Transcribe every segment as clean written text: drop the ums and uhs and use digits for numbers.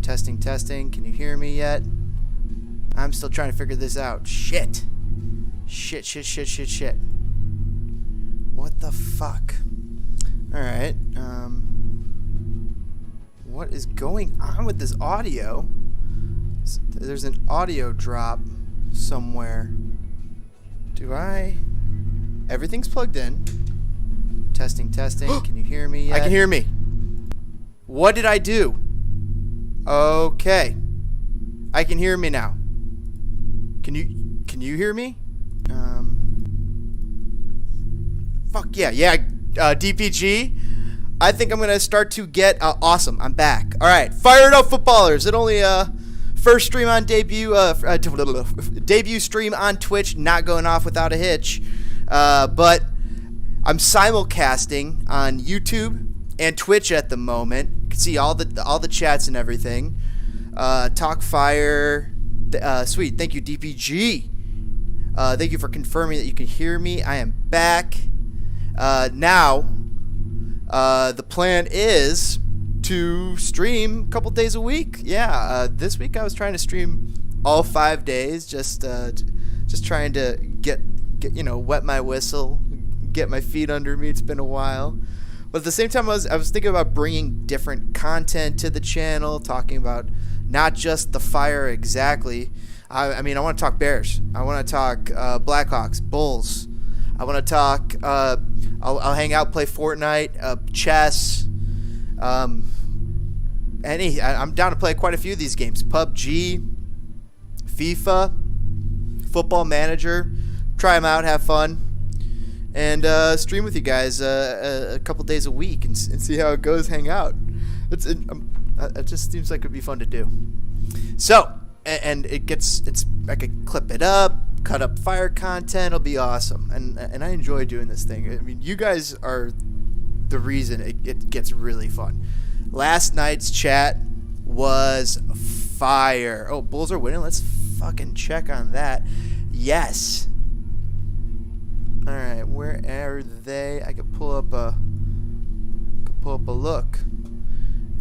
Testing, testing. Can you hear me yet? I'm still trying to figure this out. Shit. Shit. What the fuck? Alright. What is going on with this audio? There's an audio drop somewhere. Everything's plugged in. Testing. Can you hear me yet? I can hear me. What did I do? Okay. I can hear me now. Can you hear me? Fuck yeah. DPG. I think I'm gonna start to get awesome. I'm back. All right, fire it up, footballers. It only first stream on debut stream on Twitch, not going off without a hitch. But I'm simulcasting on YouTube and Twitch at the moment. You can see all the chats and everything. Talk fire. Sweet. Thank you, DPG. Thank you for confirming that you can hear me. I am back. Now, the plan is to stream a couple days a week. Yeah, this week I was trying to stream all 5 days, just trying to get wet my whistle, get my feet under me. It's been a while. But at the same time, I was thinking about bringing different content to the channel, talking about not just the fire exactly. I mean, I want to talk Bears. I want to talk Blackhawks, Bulls. I want to talk. I'll hang out, play Fortnite, chess. I'm down to play quite a few of these games: PUBG, FIFA, Football Manager. Try them out, have fun, and stream with you guys a couple days a week and see how it goes. Hang out. It just seems like it'd be fun to do. So, and I could clip it up, cut up fire content. It'll be awesome, and I enjoy doing this thing. I mean, you guys are the reason it gets really fun. Last night's chat was fire. Oh, Bulls are winning. Let's fucking check on that. Yes. All right, where are they? I could pull up a look.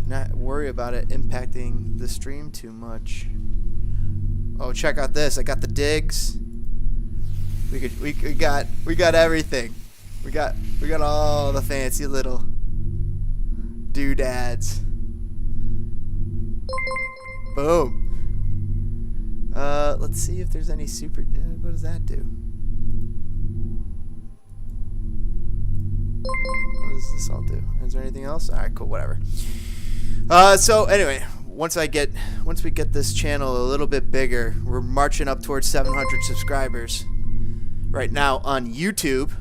Not worry about it impacting the stream too much. Oh, check out this. I got the digs. We got everything. We got all the fancy little doodads. Boom. Let's see if there's any super. What does that do? What does this all do? Is there anything else? All right, cool. Whatever. So anyway, once we get this channel a little bit bigger, we're marching up towards 700 subscribers. Right now on YouTube,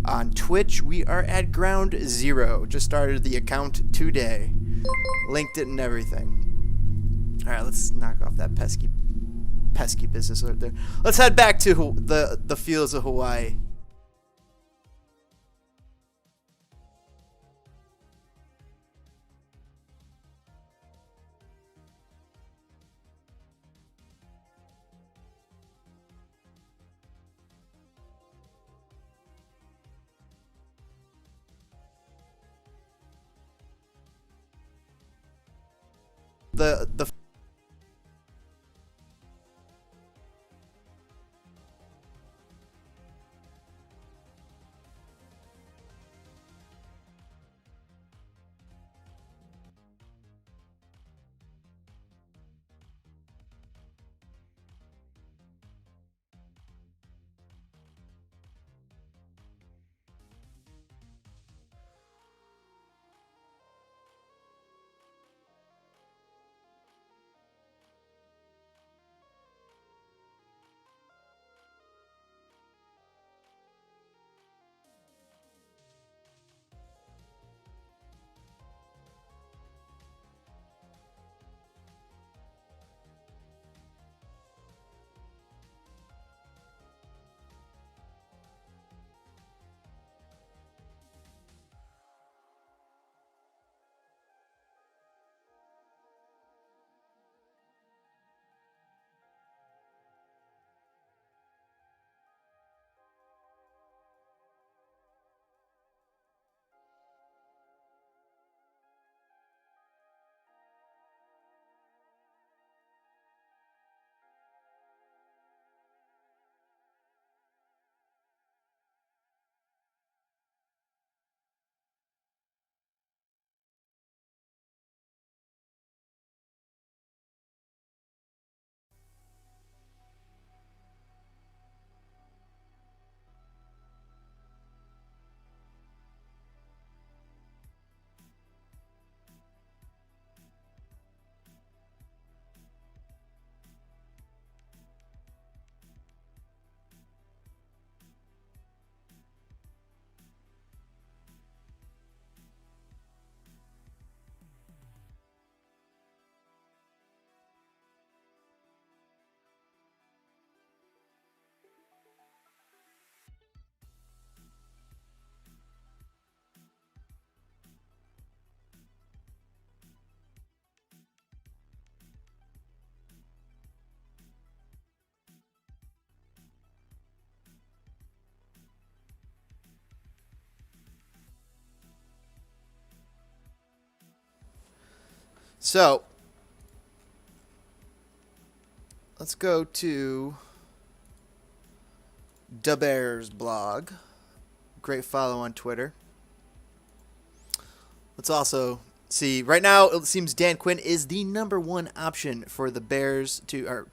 on Twitch, we are at ground zero. Just started the account today, linked it and everything. All right, let's knock off that pesky business right there. Let's head back to the fields of Hawaii. The So let's go to Da Bears blog. Great follow on Twitter. Let's also see. Right now, it seems Dan Quinn is the number one option for the Bears to. Or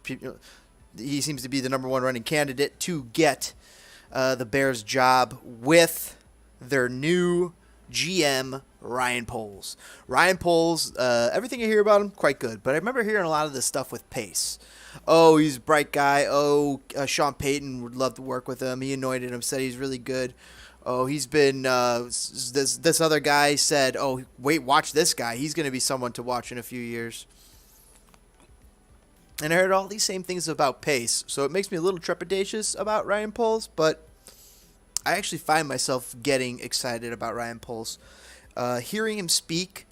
he seems to be the number one running candidate to get the Bears job with their new GM, Ryan Poles. Ryan Poles, everything you hear about him, quite good. But I remember hearing a lot of this stuff with Pace. Oh, he's a bright guy. Oh, Sean Payton would love to work with him. He anointed him, said he's really good. Oh, he's been this other guy said, oh, wait, watch this guy. He's going to be someone to watch in a few years. And I heard all these same things about Pace, so it makes me a little trepidatious about Ryan Poles, but I actually find myself getting excited about Ryan Poles. Hearing him speak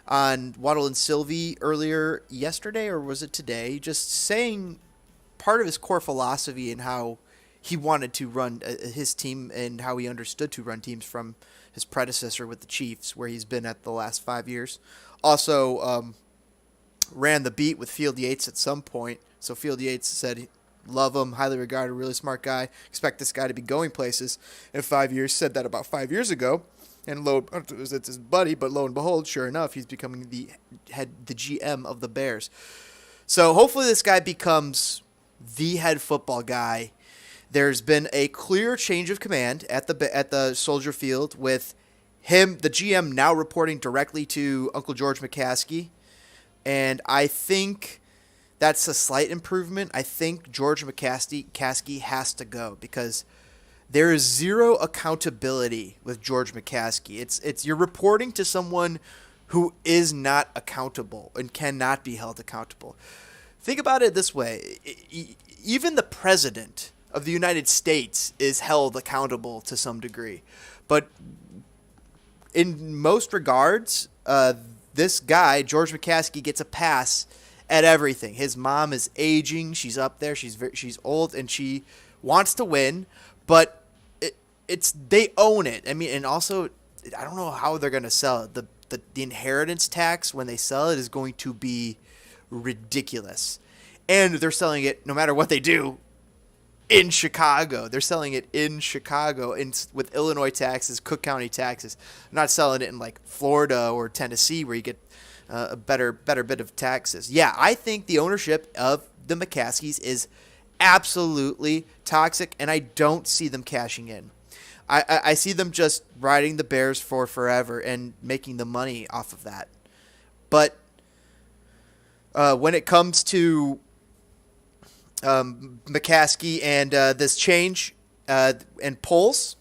on Waddle and Sylvie earlier yesterday, or was it today, just saying part of his core philosophy and how he wanted to run his team and how he understood to run teams from his predecessor with the Chiefs, where he's been at the last 5 years. Also, ran the beat with Field Yates at some point. So Field Yates said, love him, highly regarded, really smart guy. Expect this guy to be going places in 5 years. Said that about 5 years ago. And it's his buddy, but lo and behold, sure enough, he's becoming the GM of the Bears. So hopefully this guy becomes the head football guy. There's been a clear change of command at the Soldier Field with him, the GM, now reporting directly to Uncle George McCaskey. And I think that's a slight improvement. I think George McCaskey has to go because there is zero accountability with George McCaskey. It's you're reporting to someone who is not accountable and cannot be held accountable. Think about it this way. Even the president of the United States is held accountable to some degree. But in most regards, this guy, George McCaskey, gets a pass at everything. His mom is aging. She's up there. She's old, and she wants to win, but they own it. I mean, and also, I don't know how they're going to sell it. The inheritance tax when they sell it is going to be ridiculous. And they're selling it, no matter what they do, in Chicago. They're selling it in Chicago with Illinois taxes, Cook County taxes. They're not selling it in like Florida or Tennessee where you get a better bit of taxes. Yeah, I think the ownership of the McCaskies is absolutely toxic, and I don't see them cashing in. I see them just riding the Bears for forever and making the money off of that. But when it comes to McCaskey and this change and Poles,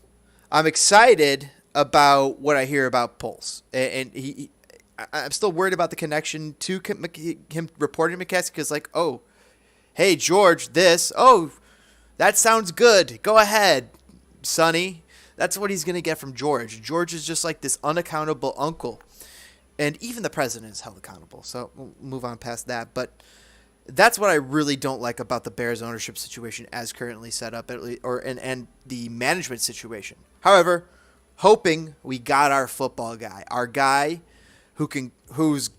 I'm excited about what I hear about Poles. And I'm still worried about the connection to him reporting to McCaskey because, like, oh, hey, George, that sounds good. Go ahead, Sonny. That's what he's going to get from George. George is just like this unaccountable uncle. And even the president is held accountable. So we'll move on past that. But that's what I really don't like about the Bears ownership situation as currently set up, and the management situation. However, hoping we got our football guy, our guy who's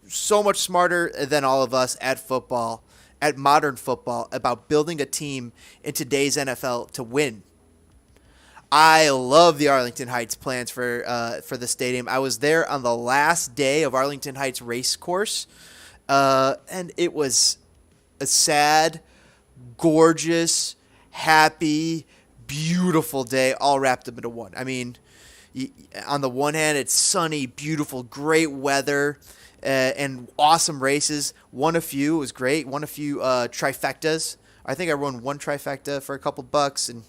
so much smarter than all of us at football, at modern football, about building a team in today's NFL to win. I love the Arlington Heights plans for the stadium. I was there on the last day of Arlington Heights race course, and it was a sad, gorgeous, happy, beautiful day, all wrapped up into one. I mean, on the one hand, it's sunny, beautiful, great weather, and awesome races. Won a few. It was great. Won a few trifectas. I think I won one trifecta for a couple bucks and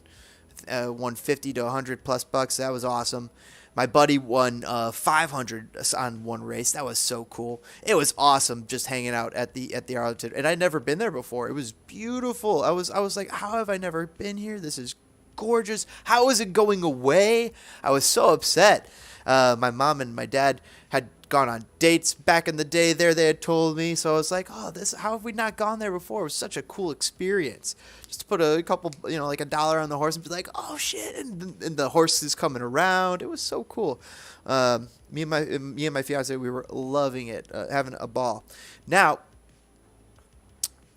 won 50 to 100 plus bucks. That was awesome. My buddy won 500 on one race. That was so cool. It was awesome just hanging out at the Arlington, and I'd never been there before. It was beautiful. I was like, how have I never been here? This is gorgeous. How is it going away? I was so upset. My mom and my dad had gone on dates back in the day there, they had told me. So I was like, oh, how have we not gone there before? It was such a cool experience. Just to put a couple, like $1 on the horse and be like, oh shit, and the horse is coming around. It was so cool. Me and my fiance, we were loving it, having a ball. Now,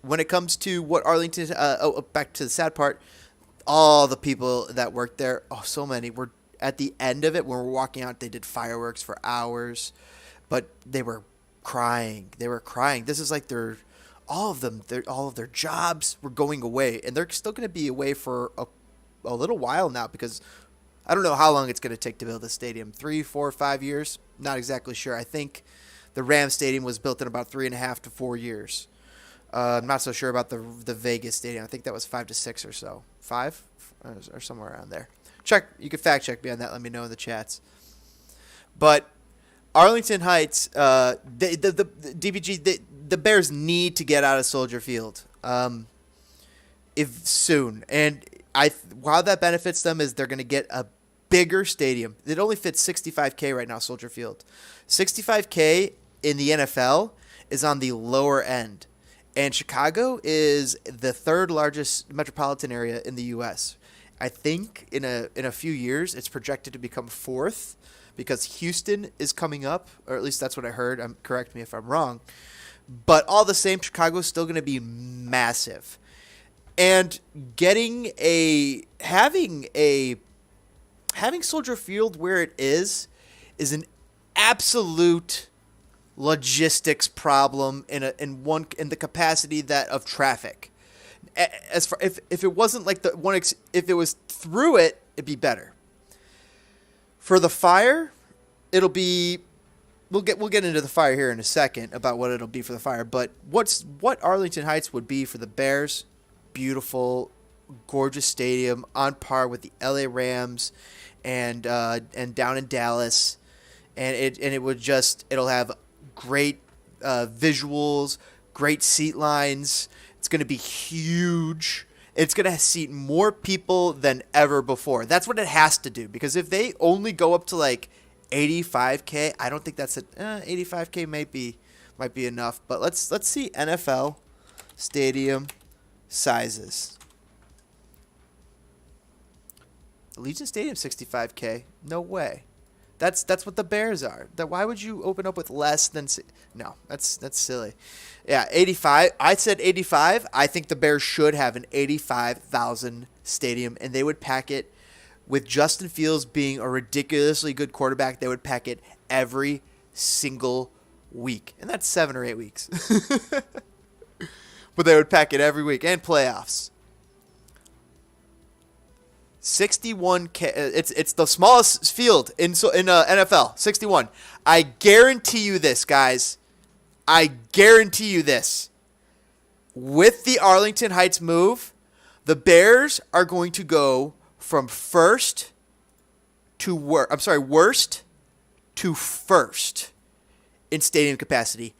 when it comes to what Arlington, back to the sad part, all the people that worked there, so many, were at the end of it when we were walking out. They did fireworks for hours, but they were crying. They were crying. This is like all of their jobs were going away, and they're still going to be away for a little while now, because I don't know how long it's going to take to build a stadium. 3, 4, 5 years? Not exactly sure. I think the Rams Stadium was built in about 3.5 to 4 years. I'm not so sure about the Vegas Stadium. I think that was 5 to 6 or so. 5? Or somewhere around there. You can fact check me on that. Let me know in the chats. But Arlington Heights, the DPG, the Bears need to get out of Soldier Field, if soon. And how that benefits them is they're going to get a bigger stadium. It only fits 65K right now, Soldier Field. 65K in the NFL is on the lower end. And Chicago is the third largest metropolitan area in the U.S. I think in a few years it's projected to become fourth, because Houston is coming up, or at least that's what I heard. Correct me if I'm wrong. But all the same, Chicago is still going to be massive. And having Soldier Field where it is an absolute logistics problem in the capacity that of traffic. As far if it wasn't like the one, if it was through it, it'd be better. For the Fire, it'll be. We'll get into the Fire here in a second about what it'll be for the Fire. But what Arlington Heights would be for the Bears? Beautiful, gorgeous stadium on par with the LA Rams, and down in Dallas, and it'll have great visuals, great seat lines. It's going to be huge. It's going to seat more people than ever before. That's what it has to do, because if they only go up to like 85K, I don't think that's 85K might be enough. But let's see NFL stadium sizes. Allegiant Stadium 65K. No way. That's what the Bears are. Why would you open up with less than? No, that's silly. Yeah, 85. I said 85. I think the Bears should have an 85,000 stadium, and they would pack it with Justin Fields being a ridiculously good quarterback. They would pack it every single week, and that's 7 or 8 weeks. But they would pack it every week, and playoffs. 61K. It's the smallest field in NFL. 61. I guarantee you this, guys. I guarantee you this. With the Arlington Heights move, the Bears are going to go from worst to first in stadium capacity.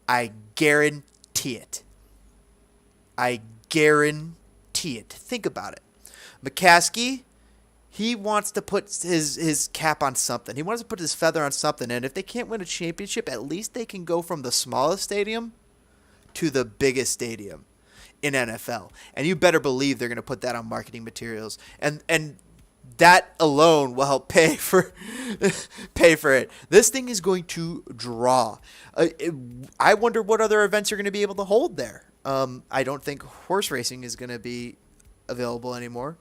I guarantee it. I guarantee it. Think about it. McCaskey, he wants to put his cap on something. He wants to put his feather on something. And if they can't win a championship, at least they can go from the smallest stadium to the biggest stadium in NFL. And you better believe they're going to put that on marketing materials. And that alone will help pay for it. This thing is going to draw. I wonder what other events are going to be able to hold there. I don't think horse racing is going to be available anymore.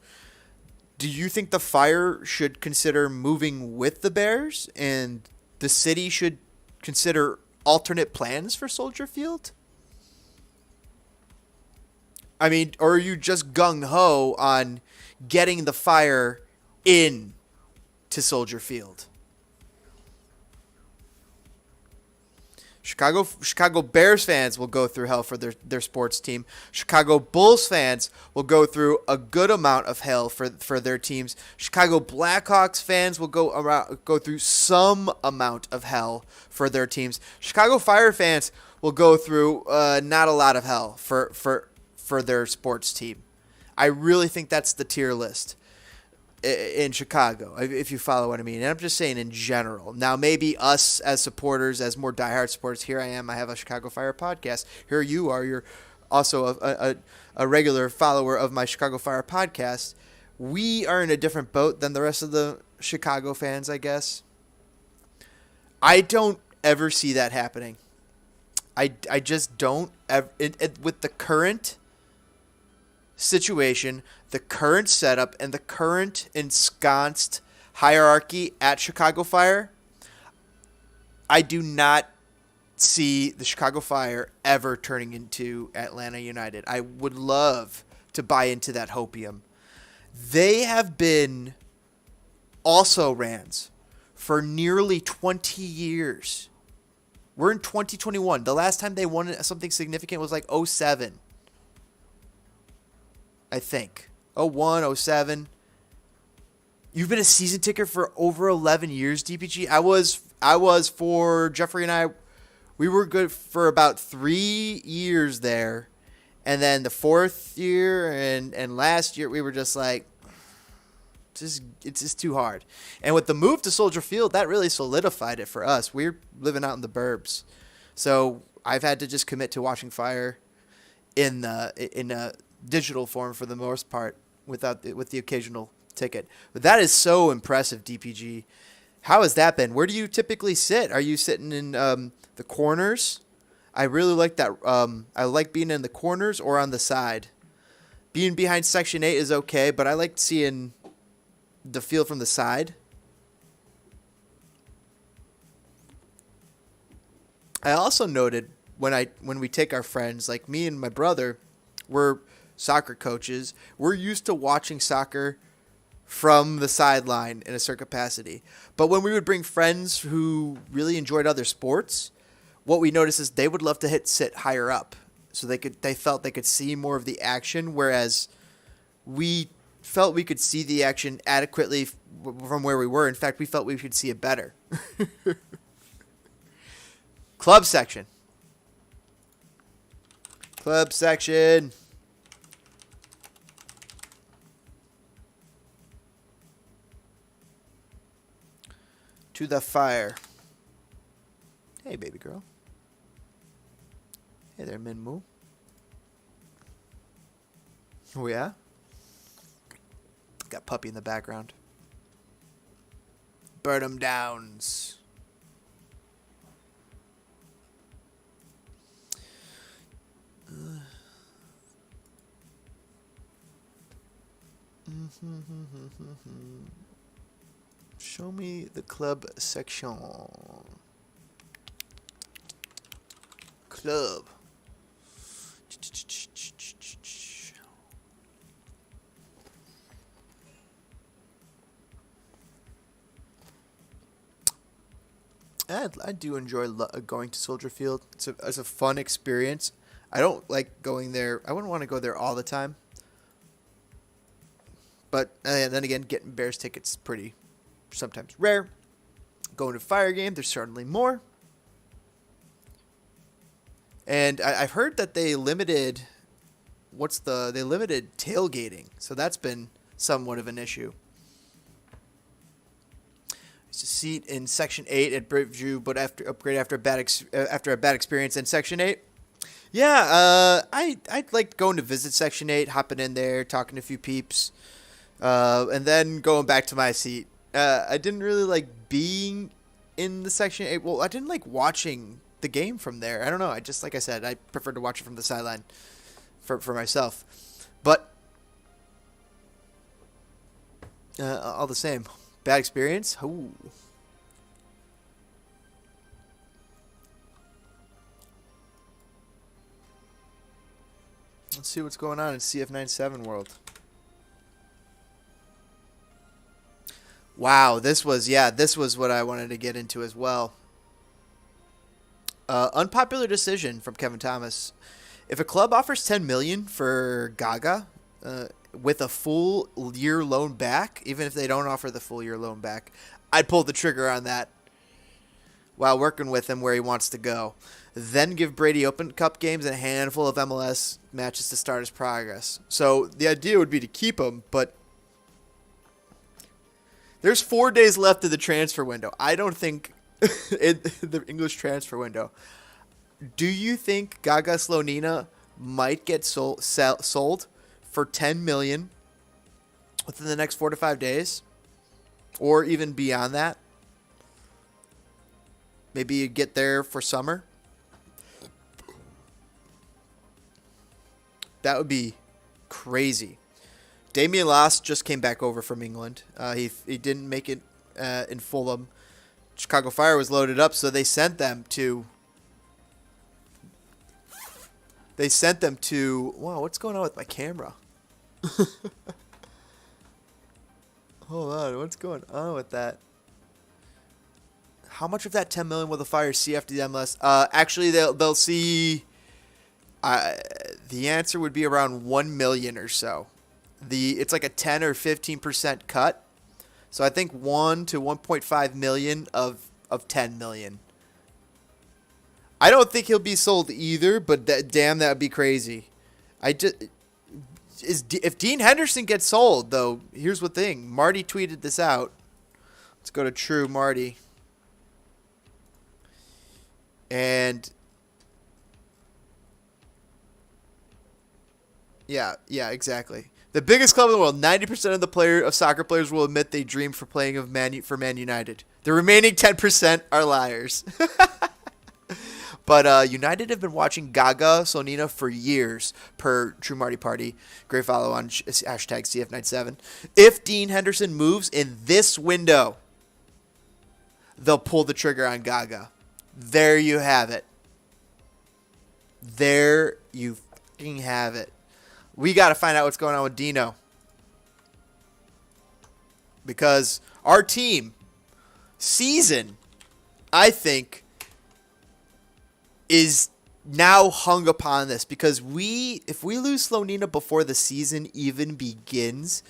Do you think the Fire should consider moving with the Bears, and the city should consider alternate plans for Soldier Field? I mean, or are you just gung-ho on getting the Fire in to Soldier Field? Chicago Bears fans will go through hell for their sports team. Chicago Bulls fans will go through a good amount of hell for their teams. Chicago Blackhawks fans will go through some amount of hell for their teams. Chicago Fire fans will go through not a lot of hell for their sports team. I really think that's the tier list. in Chicago, if you follow what I mean. And I'm just saying in general. Now, maybe us as supporters, as more diehard supporters, here I am. I have a Chicago Fire podcast. Here you are. You're also a regular follower of my Chicago Fire podcast. We are in a different boat than the rest of the Chicago fans, I guess. I don't ever see that happening. I just don't ever, with the current situation, the current setup, and the current ensconced hierarchy at Chicago Fire, I do not see the Chicago Fire ever turning into Atlanta United. I would love to buy into that hopium. They have been also rans for nearly 20 years. We're in 2021. The last time they won something significant was like 07. I think. 01, 07. You've been a season ticket for over 11 years, DPG. I was for Jeffrey and I. We were good for about 3 years there. And then the fourth year and last year, we were just like, it's just too hard. And with the move to Soldier Field, that really solidified it for us. We're living out in the burbs. So I've had to just commit to watching Fire in a digital form for the most part with the occasional ticket. But that is so impressive, DPG. How has that been? Where do you typically sit? Are you sitting in the corners? I really like that. I like being in the corners or on the side. Being behind Section 8 is okay, but I like seeing the field from the side. I also noted when we take our friends, like me and my brother, we're soccer coaches. We're used to watching soccer from the sideline in a certain capacity. But when we would bring friends who really enjoyed other sports, what we noticed is they would love to sit higher up, so they felt they could see more of the action, whereas we felt we could see the action adequately from where we were. In fact, we felt we could see it better. Club section. Club section. To the fire. Hey, baby girl. Hey there, Min Moo. Oh, yeah? Got Puppy in the background. Burnham Downs. Show me the club section. Club. I do enjoy going to Soldier Field. It's a fun experience. I don't like going there. I wouldn't want to go there all the time. But then again, getting Bears tickets is pretty sometimes rare. Going to Fire game, there's certainly more. And I've heard that they limited tailgating, so that's been somewhat of an issue. It's a seat in Section 8 at Bridgeview, but after a bad experience in Section 8. Yeah, I liked going to visit Section 8, hopping in there, talking to a few peeps, and then going back to my seat. I didn't really like being in the Section 8. Well, I didn't like watching the game from there. I don't know. Like I said, I prefer to watch it from the sideline for myself. But all the same, bad experience. Ooh. Let's see what's going on in CF97 world. Wow, this was what I wanted to get into as well. Unpopular decision from Kevin Thomas. If a club offers $10 million for Gaga with a full year loan back, even if they don't offer the full year loan back, I'd pull the trigger on that while working with him where he wants to go. Then give Brady Open Cup games and a handful of MLS matches to start his progress. So the idea would be to keep him, but There's 4 days left of the transfer window. I don't think the English transfer window. Do you think Gaga Slonina might get sold for 10 million within the next 4 to 5 days, or even beyond that? Maybe you get there for summer. That would be crazy. Damian Loss just came back over from England. He didn't make it in Fulham. Chicago Fire was loaded up, so they sent them to. Wow, what's going on with my camera? Hold on, what's going on with that? How much of that 10 million will the Fire see after the MLS? Actually, they'll see. The answer would be around 1 million or so. It's like a 10 or 15% cut. So I think 1 to 1.5 million of 10 million. I don't think he'll be sold either, but damn, that would be crazy. If Dean Henderson gets sold, though, here's the thing. Marty tweeted this out. Let's go to True Marty. And yeah, exactly. The biggest club in the world, 90% of soccer players will admit they dream for playing for Man United. The remaining 10% are liars. But United have been watching Gaga Slonina for years, per True Marty Party. Great follow on hashtag CF97. If Dean Henderson moves in this window, they'll pull the trigger on Gaga. There you have it. There you fucking have it. We got to find out what's going on with Dino. Because our team season, I think, is now hung upon this. Because if we lose Slonina before the season even begins,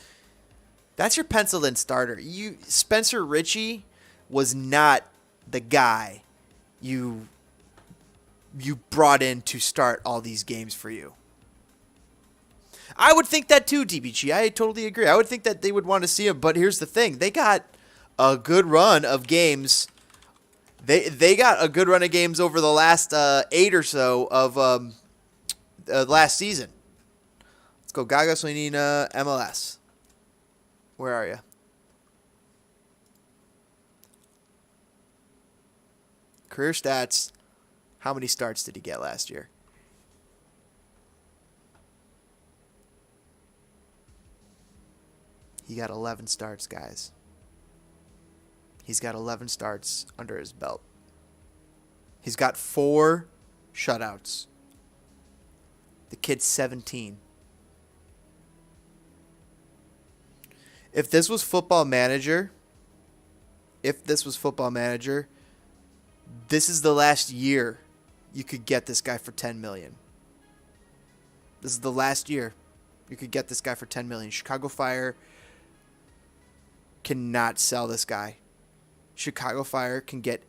that's your penciled in starter. Spencer Ritchie was not the guy you brought in to start all these games for you. I would think that too, DBG. I totally agree. I would think that they would want to see him, but here's the thing. They got a good run of games. They got a good run of games over the last 8 or so of last season. Let's go Gaga Slonina MLS. Where are you? Career stats. How many starts did he get last year? He got 11 starts, guys. He's got 11 starts under his belt. He's got 4 shutouts. The kid's 17. If this was Football Manager, this is the last year you could get this guy for 10 million. This is the last year you could get this guy for 10 million. Chicago Fire cannot sell this guy. Chicago Fire can get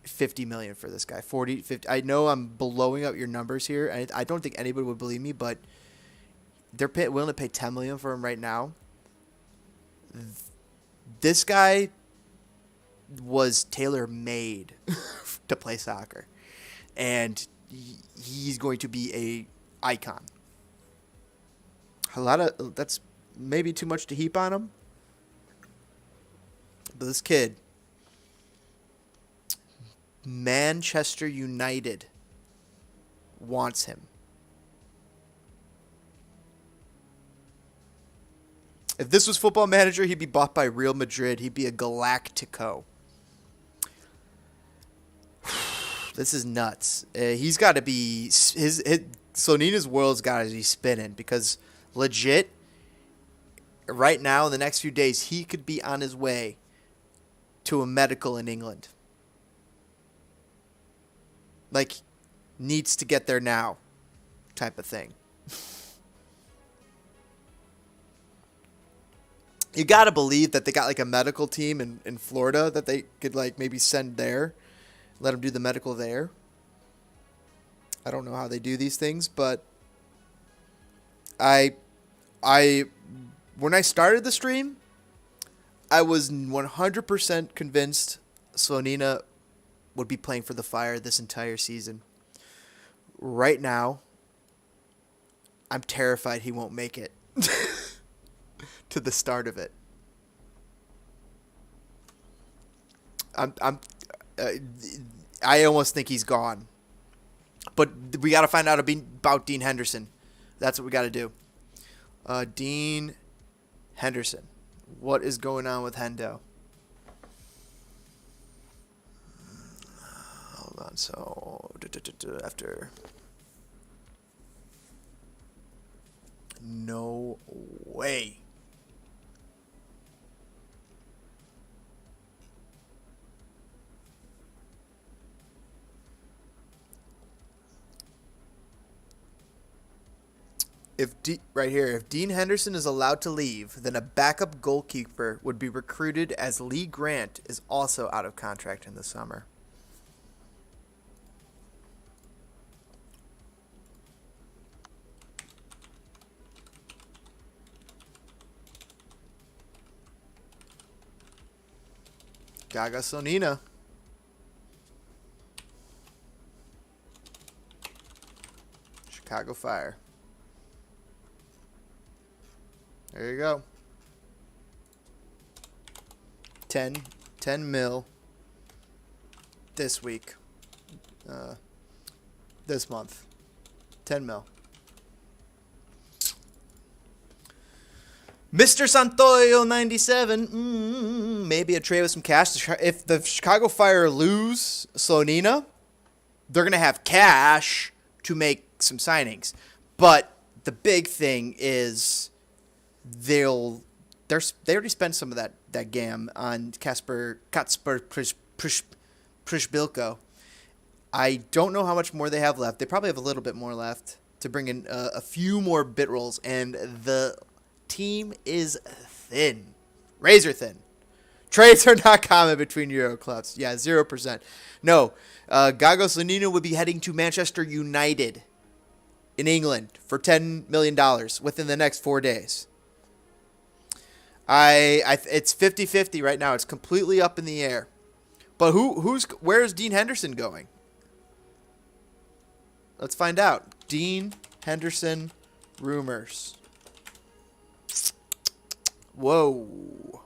50 million for this guy. 40, 50. I know I'm blowing up your numbers here. I don't think anybody would believe me, but they're willing to pay 10 million for him right now. This guy was tailor-made to play soccer, and he's going to be a icon. That's maybe too much to heap on him. But this kid, Manchester United wants him. If this was Football Manager, he'd be bought by Real Madrid. He'd be a Galactico. This is nuts. He's got to be Slonina's world's got to be spinning, because legit, right now in the next few days, he could be on his way to a medical in England. Like, needs to get there now type of thing. You got to believe that they got like a medical team in Florida that they could like maybe send there, let them do the medical there. I don't know how they do these things, but when I started the stream, I was 100% convinced Slonina would be playing for the Fire this entire season. Right now, I'm terrified he won't make it to the start of it. Uh, I almost think he's gone. But we got to find out about Dean Henderson. That's what we got to do. Dean Henderson. What is going on with Hendo? Hold on. So, after. No way. If Dean Henderson is allowed to leave, then a backup goalkeeper would be recruited as Lee Grant is also out of contract in the summer. Gaga Sonina. Chicago Fire. There you go. 10 mil this week. This month. 10 mil. Mr. Santoyo 97. Maybe a trade with some cash. If the Chicago Fire lose Slonina, they're going to have cash to make some signings. But the big thing is they already spent some of that gam on Kacper Przybyłko. I don't know how much more they have left. They probably have a little bit more left to bring in a few more bit rolls, and the team is thin, razor thin. Trades are not common between Euro clubs. Yeah, 0%. No, Gago Slonina would be heading to Manchester United in England for $10 million within the next 4 days. It's 50-50 right now. It's completely up in the air. But where's Dean Henderson going? Let's find out. Dean Henderson rumors. Whoa.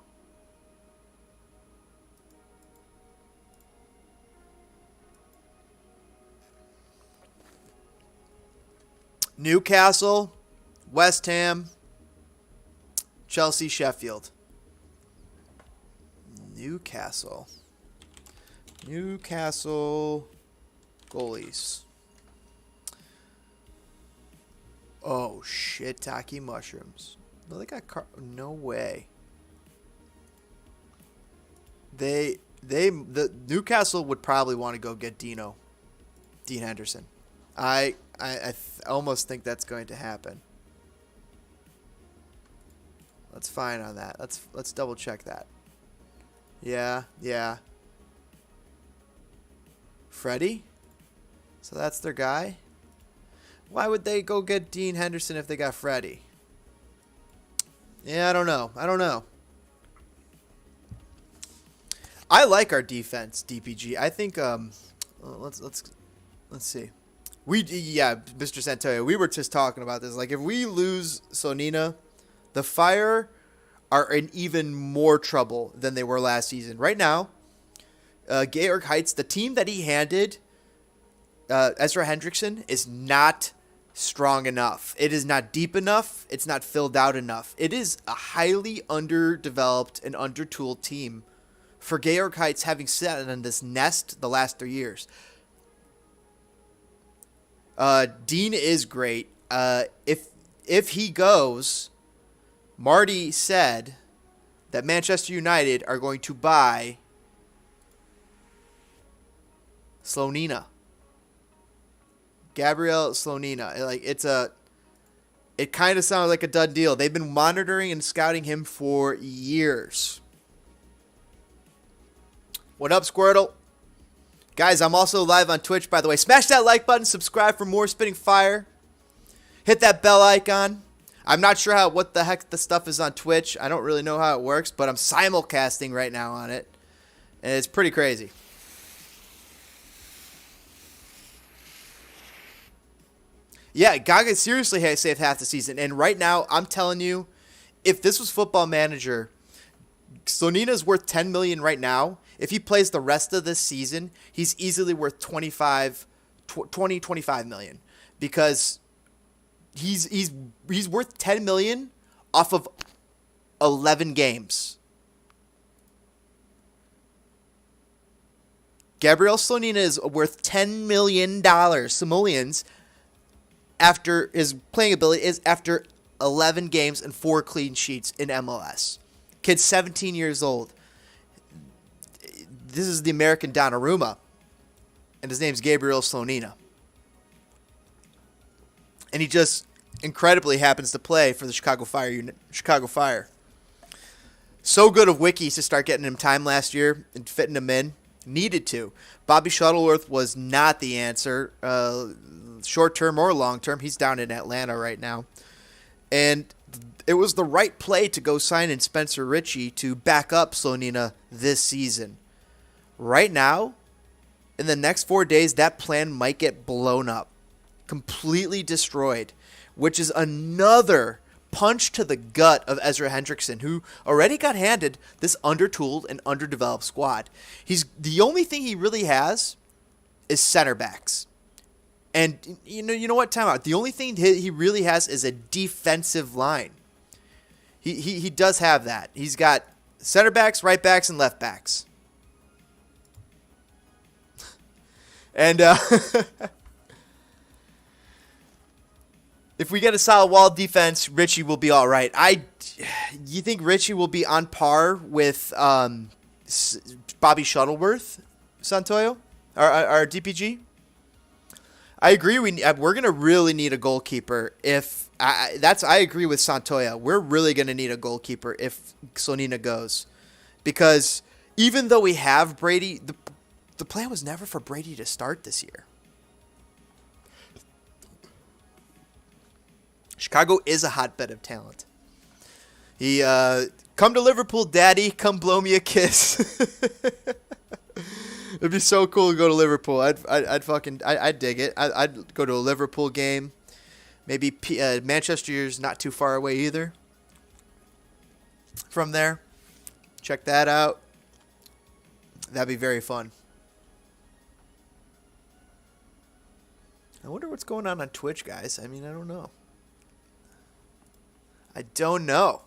Newcastle, West Ham, Chelsea, Sheffield. Newcastle goalies. Oh, shiitake mushrooms. No, they got no way. The Newcastle would probably want to go get Dean Henderson. I almost think that's going to happen. Let's find on that. Let's double check that. Yeah. Freddie? So that's their guy? Why would they go get Dean Henderson if they got Freddie? Yeah, I don't know. I like our defense, DPG. I think let's see. Mr. Santoyo, we were just talking about this. Like, if we lose Slonina, the Fire are in even more trouble than they were last season. Right now, Georg Heights, the team that he handed Ezra Hendrickson, is not strong enough. It is not deep enough. It's not filled out enough. It is a highly underdeveloped and undertooled team for Georg Heights, having sat in this nest the last 3 years. Dean is great. If he goes, Marty said that Manchester United are going to buy Slonina. Gabriel Slonina. It kind of sounds like a done deal. They've been monitoring and scouting him for years. What up, Squirtle? Guys, I'm also live on Twitch, by the way. Smash that like button, subscribe for more Spitting Fire. Hit that bell icon. I'm not sure what the heck the stuff is on Twitch. I don't really know how it works, but I'm simulcasting right now on it, and it's pretty crazy. Yeah, Gaga seriously has saved half the season, and right now I'm telling you, if this was Football Manager, Slonina's worth $10 million right now. If he plays the rest of this season, he's easily worth 25 million, because he's worth 10 million off of 11 games. Gabriel Slonina is worth $10 million simoleons after his playing ability is after 11 games and 4 clean sheets in MLS. Kid's 17 years old. This is the American Donnarumma, and his name's Gabriel Slonina. And he just incredibly happens to play for the Chicago Fire. So good of Wikis to start getting him time last year and fitting him in. Needed to. Bobby Shuttleworth was not the answer, short term or long term. He's down in Atlanta right now. And it was the right play to go sign in Spencer Ritchie to back up Slonina this season. Right now, in the next 4 days, that plan might get blown up, completely destroyed, which is another punch to the gut of Ezra Hendrickson, who already got handed this undertooled and underdeveloped squad. The only thing he really has is center backs. And you know what? Time out. The only thing he really has is a defensive line. He does have that. He's got center backs, right backs, and left backs. And if we get a solid wall defense, Richie will be all right. You think Richie will be on par with Bobby Shuttleworth, Santoyo, our DPG? I agree. We're gonna really need a goalkeeper. I agree with Santoya. We're really gonna need a goalkeeper if Slonina goes, because even though we have Brady, the plan was never for Brady to start this year. Chicago is a hotbed of talent. He come to Liverpool, Daddy. Come blow me a kiss. It'd be so cool to go to Liverpool. I'd dig it. I'd go to a Liverpool game. Maybe Manchester's not too far away either. From there, check that out. That'd be very fun. I wonder what's going on Twitch, guys. I mean, I don't know. I don't know.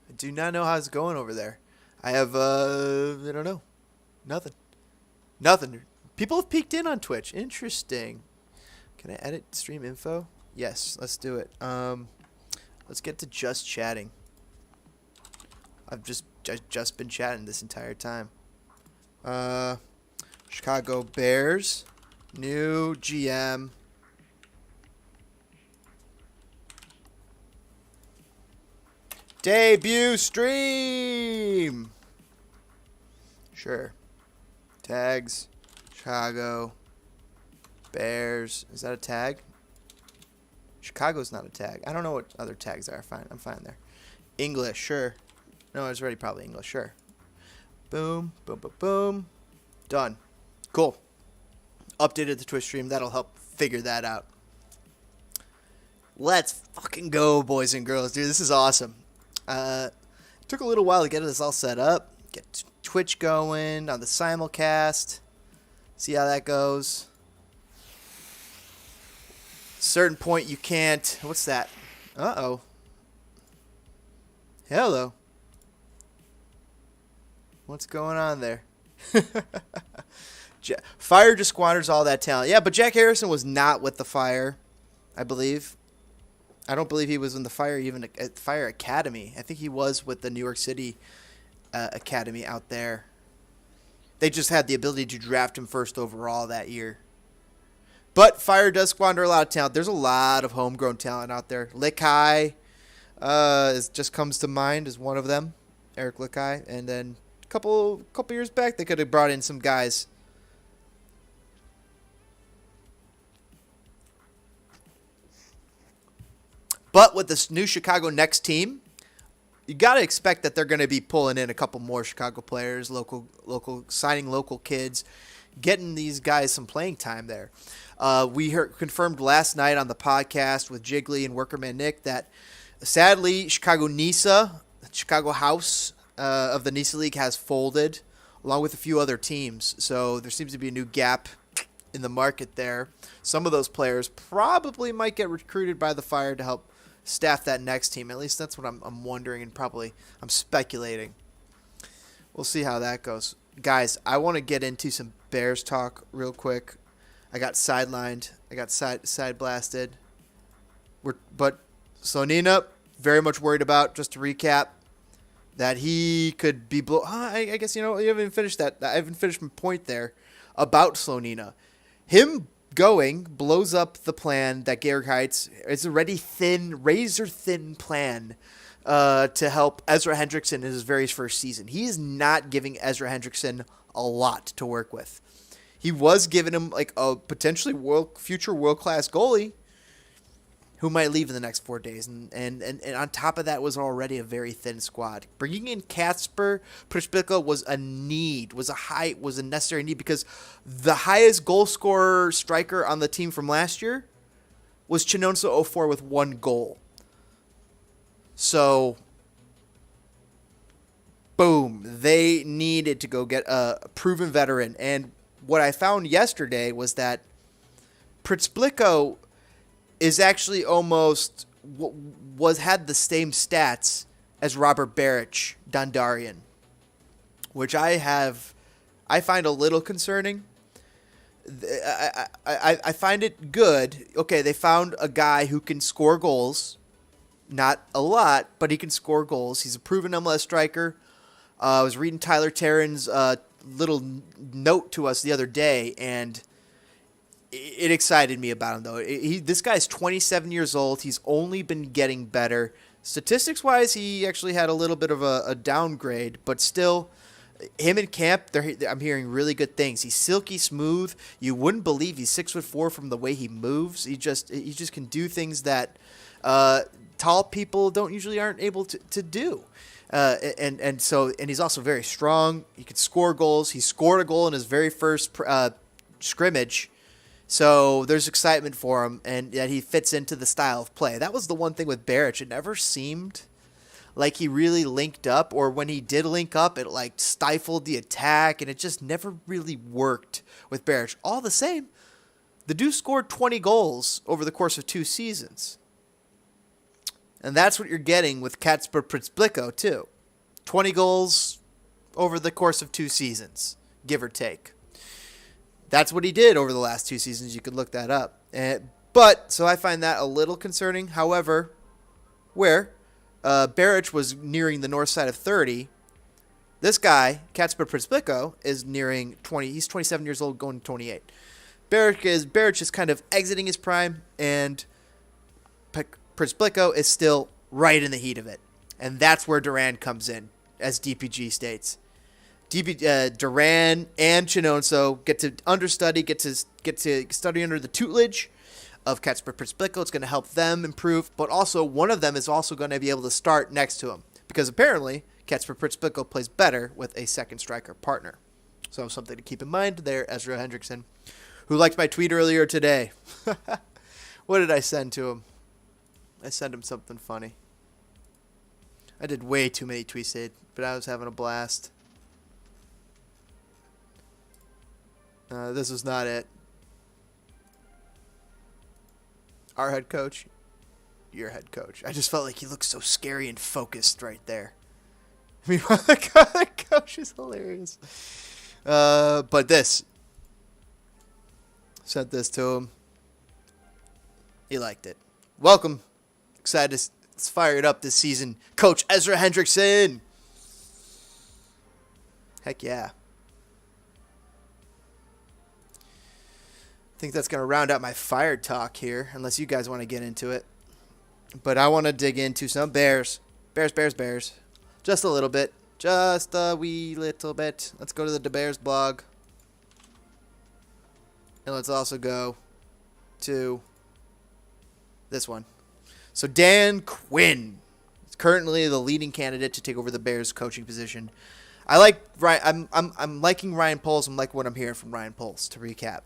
I do not know how it's going over there. I have, I don't know. Nothing. People have peeked in on Twitch. Interesting. Can I edit stream info? Yes, let's do it. Let's get to just chatting. I've just been chatting this entire time. Chicago Bears. New GM. Debut stream. Sure. Tags. Chicago. Bears. Is that a tag? Chicago's not a tag. I don't know what other tags are. Fine. I'm fine there. English. Sure. No, it's already probably English. Sure. Boom. Boom. Boom. Boom. Done. Cool. Updated the Twitch stream. That'll help figure that out. Let's fucking go, boys and girls. Dude, this is awesome. Took a little while to get this all set up. Get Twitch going on the simulcast. See how that goes. Certain point you can't. What's that? Uh-oh. Hello. What's going on there? Fire just squanders all that talent. Yeah, but Jack Harrison was not with the Fire, I believe. I don't believe he was in the Fire, even at Fire Academy. I think he was with the New York City Academy out there. They just had the ability to draft him first overall that year. But Fire does squander a lot of talent. There's a lot of homegrown talent out there. Likai just comes to mind as one of them. Eric Likai. And then a couple years back, they could have brought in some guys. But with this new Chicago Next team, you got to expect that they're going to be pulling in a couple more Chicago players, signing local kids, getting these guys some playing time there. We confirmed last night on the podcast with Jiggly and Workerman Nick that sadly Chicago House of the NISA League has folded along with a few other teams. So there seems to be a new gap in the market there. Some of those players probably might get recruited by the Fire to help staff that next team. At least that's what I'm wondering, and probably I'm speculating. We'll see how that goes. Guys, I want to get into some Bears talk real quick. I got sidelined. I got side blasted. But Slonina, very much worried about, just to recap, that he could be I guess, you haven't finished that. I haven't finished my point there about Slonina. Him going blows up the plan that Garrick Heights is already razor thin plan to help Ezra Hendrickson in his very first season. He is not giving Ezra Hendrickson a lot to work with. He was giving him like a potentially future world-class goalie who might leave in the next 4 days. And on top of that was already a very thin squad. Bringing in Kacper Przybyszko was a necessary need, because the highest goal scorer striker on the team from last year was Chinonso 04 with 1 goal. So, boom, they needed to go get a proven veteran. And what I found yesterday was that Przybyszko is actually almost had the same stats as Robert Baric Dondarian, which I find a little concerning. I find it good. Okay, they found a guy who can score goals, not a lot, but he can score goals. He's a proven MLS striker. I was reading Tyler Terran's little note to us the other day, and it excited me about him, though. This guy's 27 years old. He's only been getting better. Statistics-wise, he actually had a little bit of a downgrade, but still, him in camp, I'm hearing really good things. He's silky smooth. You wouldn't believe he's 6'4" from the way he moves. He just can do things that tall people aren't able to do. And he's also very strong. He can score goals. He scored a goal in his very first scrimmage. So there's excitement for him, and that he fits into the style of play. That was the one thing with Baric. It never seemed like he really linked up, or when he did link up, it like stifled the attack, and it just never really worked with Baric. All the same, the dude scored 20 goals over the course of 2 seasons. And that's what you're getting with Kacper Przybyszko too. 20 goals over the course of 2 seasons, give or take. That's what he did over the last 2 seasons. You could look that up. So I find that a little concerning. However, where Baric was nearing the north side of 30, this guy, Kacper Przybyszko, is nearing 20. He's 27 years old, going to 28. Baric is kind of exiting his prime, and Przybyszko is still right in the heat of it. And that's where Duran comes in, as DPG states. Duran and Chinonso get to understudy, get to study under the tutelage of Kacper Przybyszko. It's going to help them improve, but also one of them is also going to be able to start next to him, because apparently Kacper Przybyszko plays better with a second striker partner. So something to keep in mind there, Ezra Hendrickson, who liked my tweet earlier today. What did I send to him? I sent him something funny. I did way too many tweets, but I was having a blast. This was not it. Our head coach, your head coach. I just felt like he looked so scary and focused right there. I mean, the coach is hilarious. But sent this to him. He liked it. Welcome. Excited to let's fire it up this season. Coach Ezra Hendrickson. Heck yeah. I think that's going to round out my Fire talk here, unless you guys want to get into it. But I want to dig into some Bears. Bears. Just a little bit. Just a wee little bit. Let's go to the Bears blog. And let's also go to this one. So Dan Quinn is currently the leading candidate to take over the Bears coaching position. I like Ryan. I'm liking Ryan Poles. I'm liking what I'm hearing from Ryan Poles. To recap,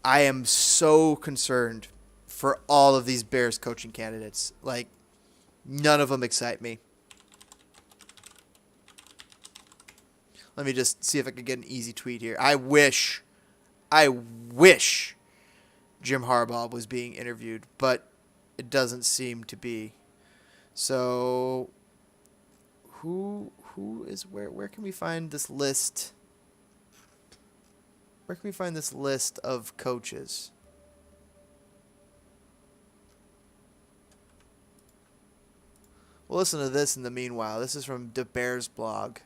I am so concerned for all of these Bears coaching candidates. Like, none of them excite me. Let me just see if I can get an easy tweet here. I wish Jim Harbaugh was being interviewed, but it doesn't seem to be. So, who is where can we find this list? Where can we find this list of coaches? We'll listen to this in the meanwhile. This is from the Bears blog.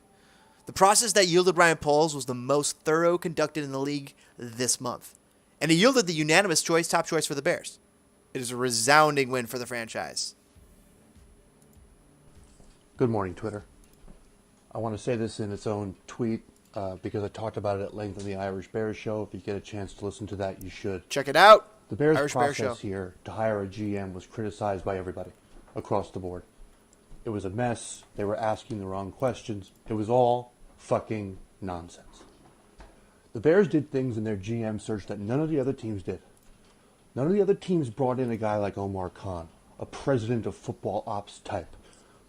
The process that yielded Ryan Poles was the most thorough conducted in the league this month. And it yielded the unanimous top choice for the Bears. It is a resounding win for the franchise. Good morning, Twitter. I want to say this in its own tweet because I talked about it at length on the Irish Bears show. If you get a chance to listen to that, you should. Check it out. The Bears Irish Bears process here to hire a GM was criticized by everybody across the board. It was a mess. They were asking the wrong questions. It was all fucking nonsense. The Bears did things in their GM search that none of the other teams did. None of the other teams brought in a guy like Omar Khan, a president of football ops type,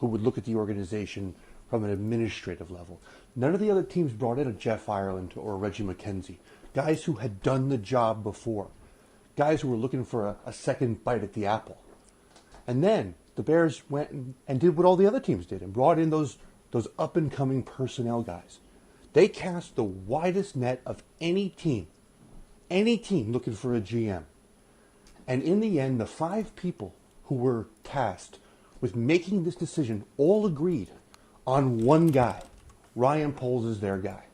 who would look at the organization from an administrative level. None of the other teams brought in a Jeff Ireland or a Reggie McKenzie, guys who had done the job before, guys who were looking for a second bite at the apple. And then the Bears went and did what all the other teams did and brought in those up-and-coming personnel guys. They cast the widest net of any team looking for a GM. And in the end, the 5 people who were tasked with making this decision all agreed on one guy. Ryan Poles is their guy.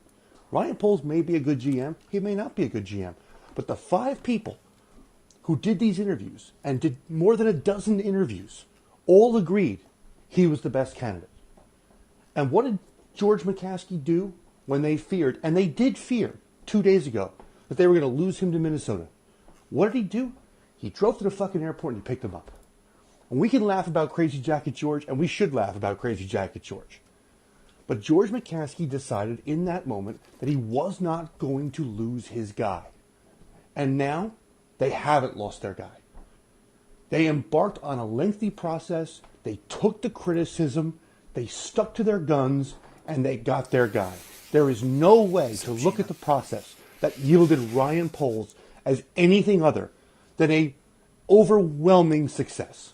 Ryan Poles may be a good GM. He may not be a good GM. But the 5 people who did these interviews and did more than a dozen interviews all agreed he was the best candidate. And what did George McCaskey do when they feared, and they did fear 2 days ago, that they were going to lose him to Minnesota? What did he do? He drove to the fucking airport and he picked him up. And we can laugh about Crazy Jacket George, and we should laugh about Crazy Jacket George. But George McCaskey decided in that moment that he was not going to lose his guy. And now they haven't lost their guy. They embarked on a lengthy process. They took the criticism. They stuck to their guns, and they got their guy. There is no way to look at the process that yielded Ryan Poles as anything other than a overwhelming success.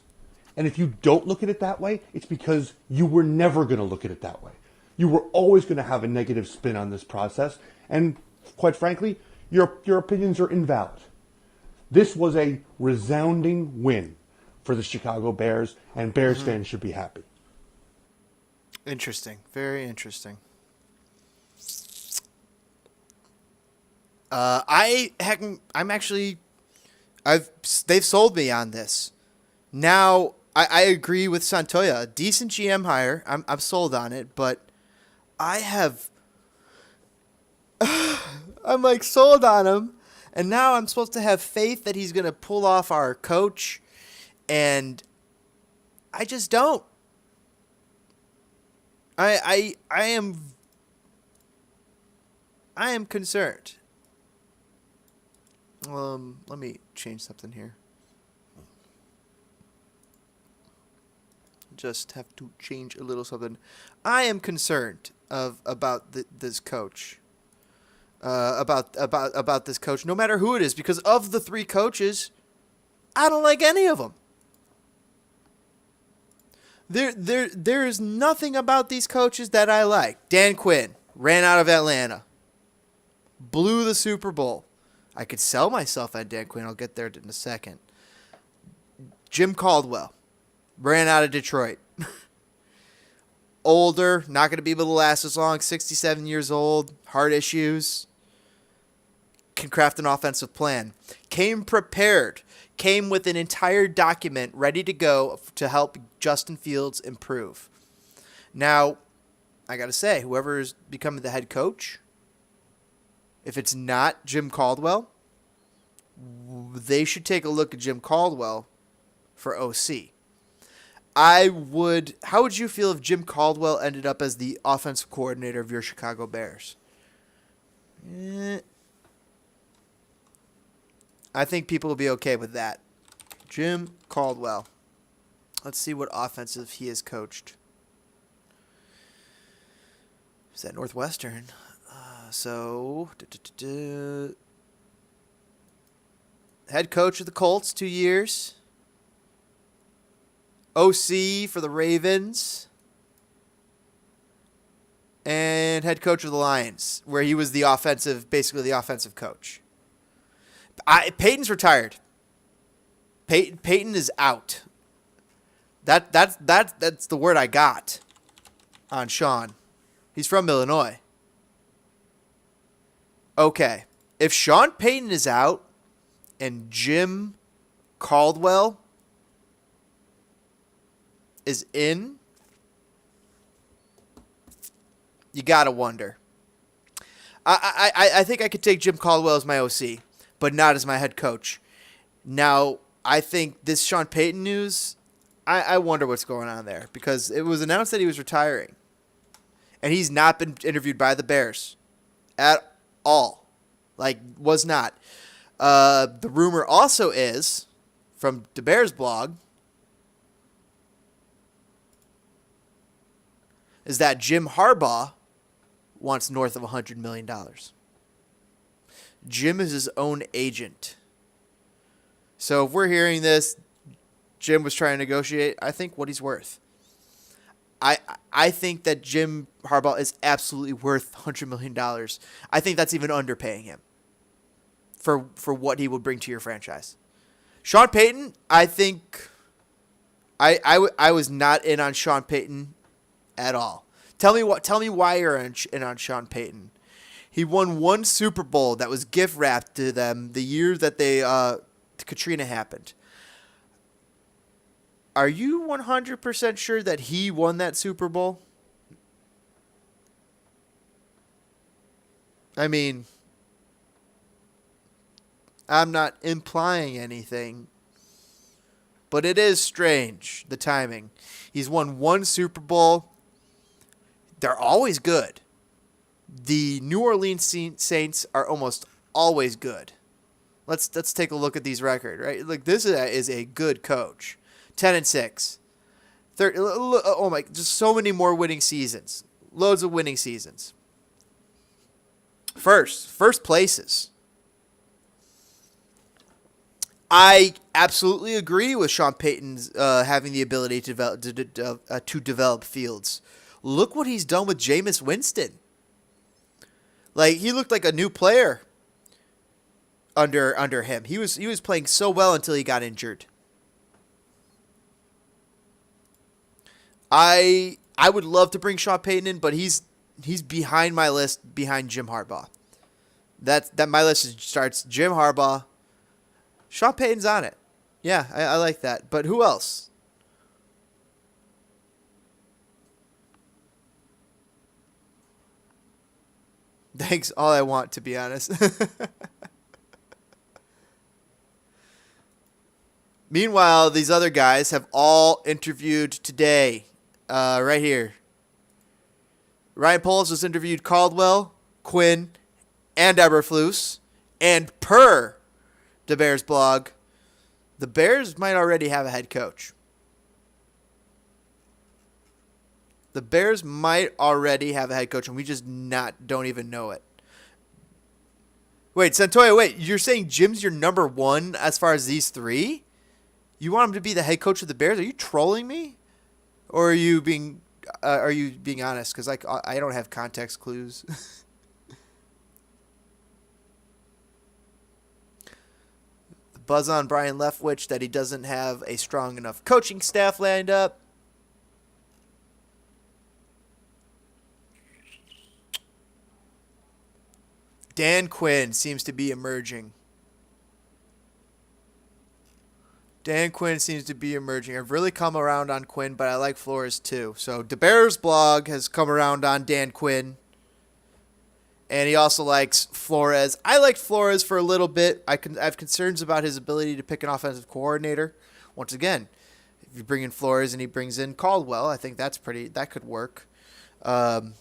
And if you don't look at it that way, it's because you were never going to look at it that way. You were always going to have a negative spin on this process, and quite frankly, your opinions are invalid. This was a resounding win for the Chicago Bears, and Bears fans should be happy. Interesting. Very interesting. They've sold me on this. Now, I agree with Santoya. A decent GM hire. I'm sold on it, but I'm like sold on him, and now I'm supposed to have faith that he's going to pull off our coach, and I just don't. I am concerned. Let me change something here. Just have to change a little something. I am concerned about this coach. About this coach, no matter who it is, because of the 3 coaches, I don't like any of them. There is nothing about these coaches that I like. Dan Quinn ran out of Atlanta, blew the Super Bowl. I could sell myself at Dan Quinn. I'll get there in a second. Jim Caldwell ran out of Detroit. Older, not going to be able to last as long. 67 years old, heart issues. Can craft an offensive plan. Came prepared. Came with an entire document ready to go to help Justin Fields improve. Now, I got to say, whoever is becoming the head coach, if it's not Jim Caldwell, they should take a look at Jim Caldwell for OC. How would you feel if Jim Caldwell ended up as the offensive coordinator of your Chicago Bears? I think people will be okay with that. Jim Caldwell. Let's see what offensive he has coached. Is that Northwestern? Head coach of the Colts, 2 years. OC for the Ravens. And head coach of the Lions, where he was basically the offensive coach. Peyton's retired. Peyton is out. That's the word I got on Sean. He's from Illinois. Okay. If Sean Payton is out and Jim Caldwell is in, you gotta wonder. I think I could take Jim Caldwell as my OC, but not as my head coach. Now, I think this Sean Payton news, I wonder what's going on there, because it was announced that he was retiring. And he's not been interviewed by the Bears at all. Was not. The rumor also is, from the Bears blog, is that Jim Harbaugh wants north of $100 million. Jim is his own agent. So if we're hearing this, Jim was trying to negotiate, I think, what he's worth. I think that Jim Harbaugh is absolutely worth $100 million. I think that's even underpaying him for what he would bring to your franchise. Sean Payton, I think I was not in on Sean Payton at all. Tell me why you're in on Sean Payton. He won one Super Bowl that was gift wrapped to them the year that Katrina happened. Are you 100% sure that he won that Super Bowl? I mean, I'm not implying anything, but it is strange, the timing. He's won one Super Bowl. They're always good. The New Orleans Saints are almost always good. Let's take a look at these records, right? This is a good coach. 10-6. Oh my, just so many more winning seasons. Loads of winning seasons. First places. I absolutely agree with Sean Payton's having the ability to develop fields. Look what he's done with Jameis Winston. He looked like a new player under him. He was playing so well until he got injured. I would love to bring Sean Payton in, but he's behind my list, behind Jim Harbaugh. That my list starts Jim Harbaugh. Sean Payton's on it. Yeah, I like that. But who else? Thanks, all I want, to be honest. Meanwhile, these other guys have all interviewed today. Right here. Ryan Poles has interviewed Caldwell, Quinn, and Eberflus. And per the Bears blog, the Bears might already have a head coach. The Bears might already have a head coach, and we just don't even know it. Wait, Santoya, you're saying Jim's your number one as far as these three? You want him to be the head coach of the Bears? Are you trolling me? Or are you being honest? Because I don't have context clues. The buzz on Brian Leftwich that he doesn't have a strong enough coaching staff lined up. Dan Quinn seems to be emerging. I've really come around on Quinn, but I like Flores too. So the Bears blog has come around on Dan Quinn. And he also likes Flores. I liked Flores for a little bit. I have concerns about his ability to pick an offensive coordinator. once again, if you bring in Flores and he brings in Caldwell, I think that could work. But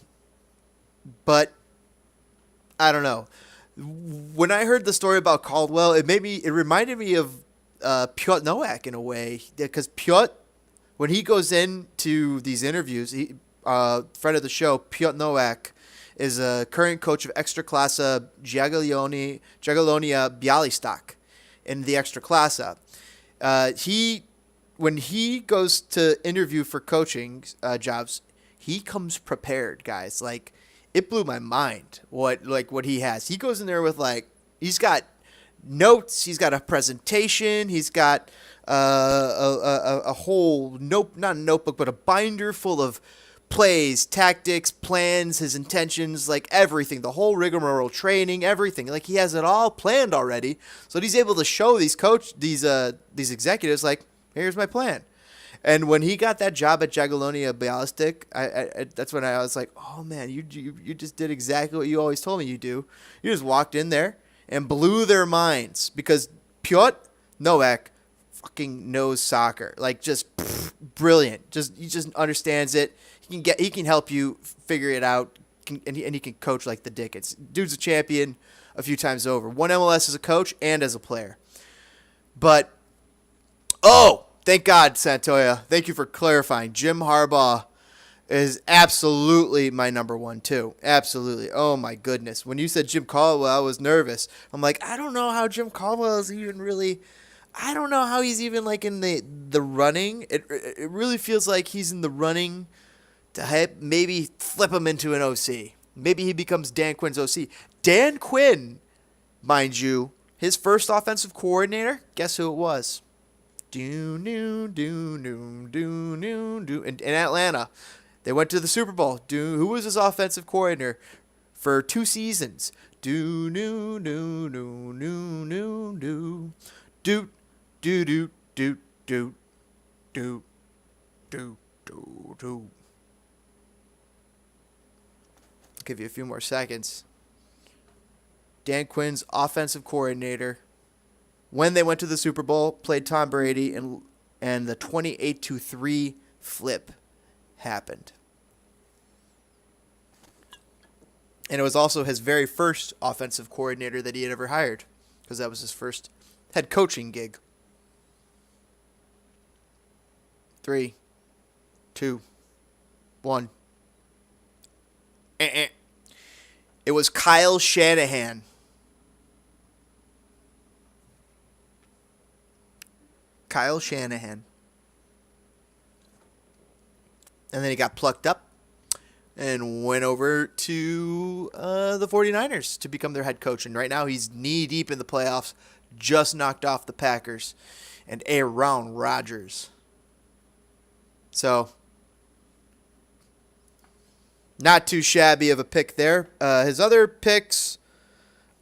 I don't know. When I heard the story about Caldwell, it reminded me of Piotr Nowak in a way, because Piotr, when he goes into these interviews, friend of the show, Piotr Nowak, is a current coach of Ekstraklasa Jagiellonia Białystok in the Ekstraklasa. When he goes to interview for coaching jobs, he comes prepared, guys. Like, it blew my mind what he has. He goes in there with, like, he's got notes, he's got a presentation, he's got a whole not a notebook, but a binder full of plays, tactics, plans, his intentions, like everything, the whole rigmarole, training, everything. Like, he has it all planned already, so he's able to show these executives, like, here's my plan. And when he got that job at Jagiellonia Białystok, that's when I was like, oh man, you just did exactly what you always told me you do. You just walked in there and blew their minds, because Piotr Nowak fucking knows soccer, like, just brilliant. He just understands it. He can help you figure it out, and he can coach like the Dickens. Dude's a champion a few times over. Won MLS as a coach and as a player. But thank God, Santoya. Thank you for clarifying. Jim Harbaugh is absolutely my number one, too. Absolutely. Oh, my goodness. When you said Jim Caldwell, I was nervous. I'm like, I don't know how Jim Caldwell is even really... I don't know how he's even, like, in the running. It really feels like he's in the running to maybe flip him into an OC. Maybe he becomes Dan Quinn's OC. Dan Quinn, mind you, his first offensive coordinator, guess who it was? In Atlanta. They went to the Super Bowl. Who was his offensive coordinator for 2 seasons? Do do do do do. Give you a few more seconds. Dan Quinn's offensive coordinator, when they went to the Super Bowl, played Tom Brady, and the 28-3 flip happened. And it was also his very first offensive coordinator that he had ever hired, because that was his first head coaching gig. 3, 2, 1. It was Kyle Shanahan. Kyle Shanahan. And then he got plucked up and went over to the 49ers to become their head coach. And right now he's knee-deep in the playoffs, just knocked off the Packers and Aaron Rodgers. So, not too shabby of a pick there. His other picks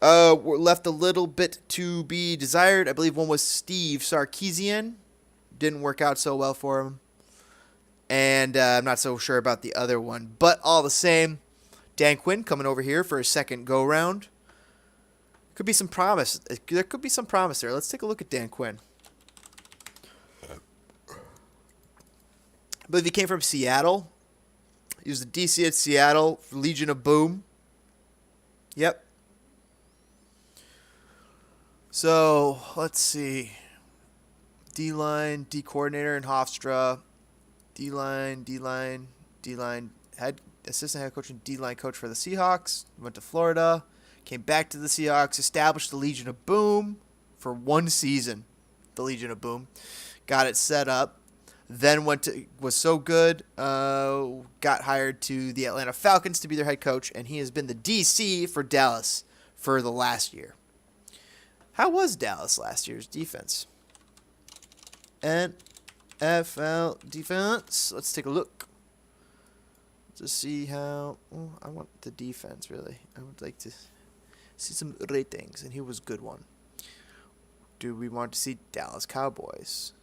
were left a little bit to be desired. I believe one was Steve Sarkisian. Didn't work out so well for him. And I'm not so sure about the other one. But all the same, Dan Quinn coming over here for a second go-round. Could be some promise. There could be some promise there. Let's take a look at Dan Quinn. I believe he came from Seattle. He was the DC at Seattle, Legion of Boom. Yep. So, let's see. D-line, D coordinator in Hofstra. D-line, assistant head coach and D-line coach for the Seahawks. Went to Florida. Came back to the Seahawks. Established the Legion of Boom for 1 season. The Legion of Boom. Got it set up. Then was so good, got hired to the Atlanta Falcons to be their head coach, and he has been the DC for Dallas for the last year. How was Dallas last year's defense? NFL defense. Let's take a look to see how. I want the defense, really. I would like to see some ratings, and here was a good one. Do we want to see Dallas Cowboys?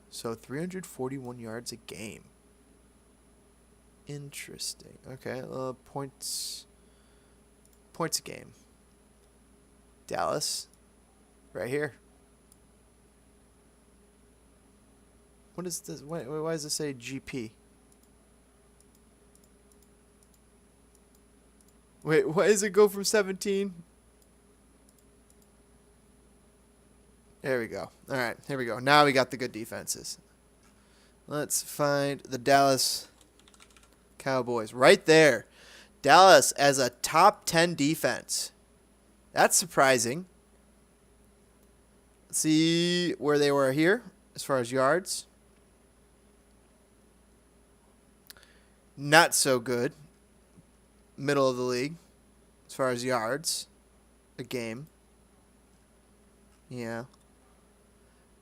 So 341 yards a game. Interesting. Okay, points a game. Dallas, right here. What is this? Why does it say GP? Wait, why does it go from 17? There we go. All right, here we go. Now we got the good defenses. Let's find the Dallas Cowboys. Right there. Dallas as a top 10 defense. That's surprising. Let's see where they were here as far as yards. Not so good. Middle of the league as far as yards a game. Yeah.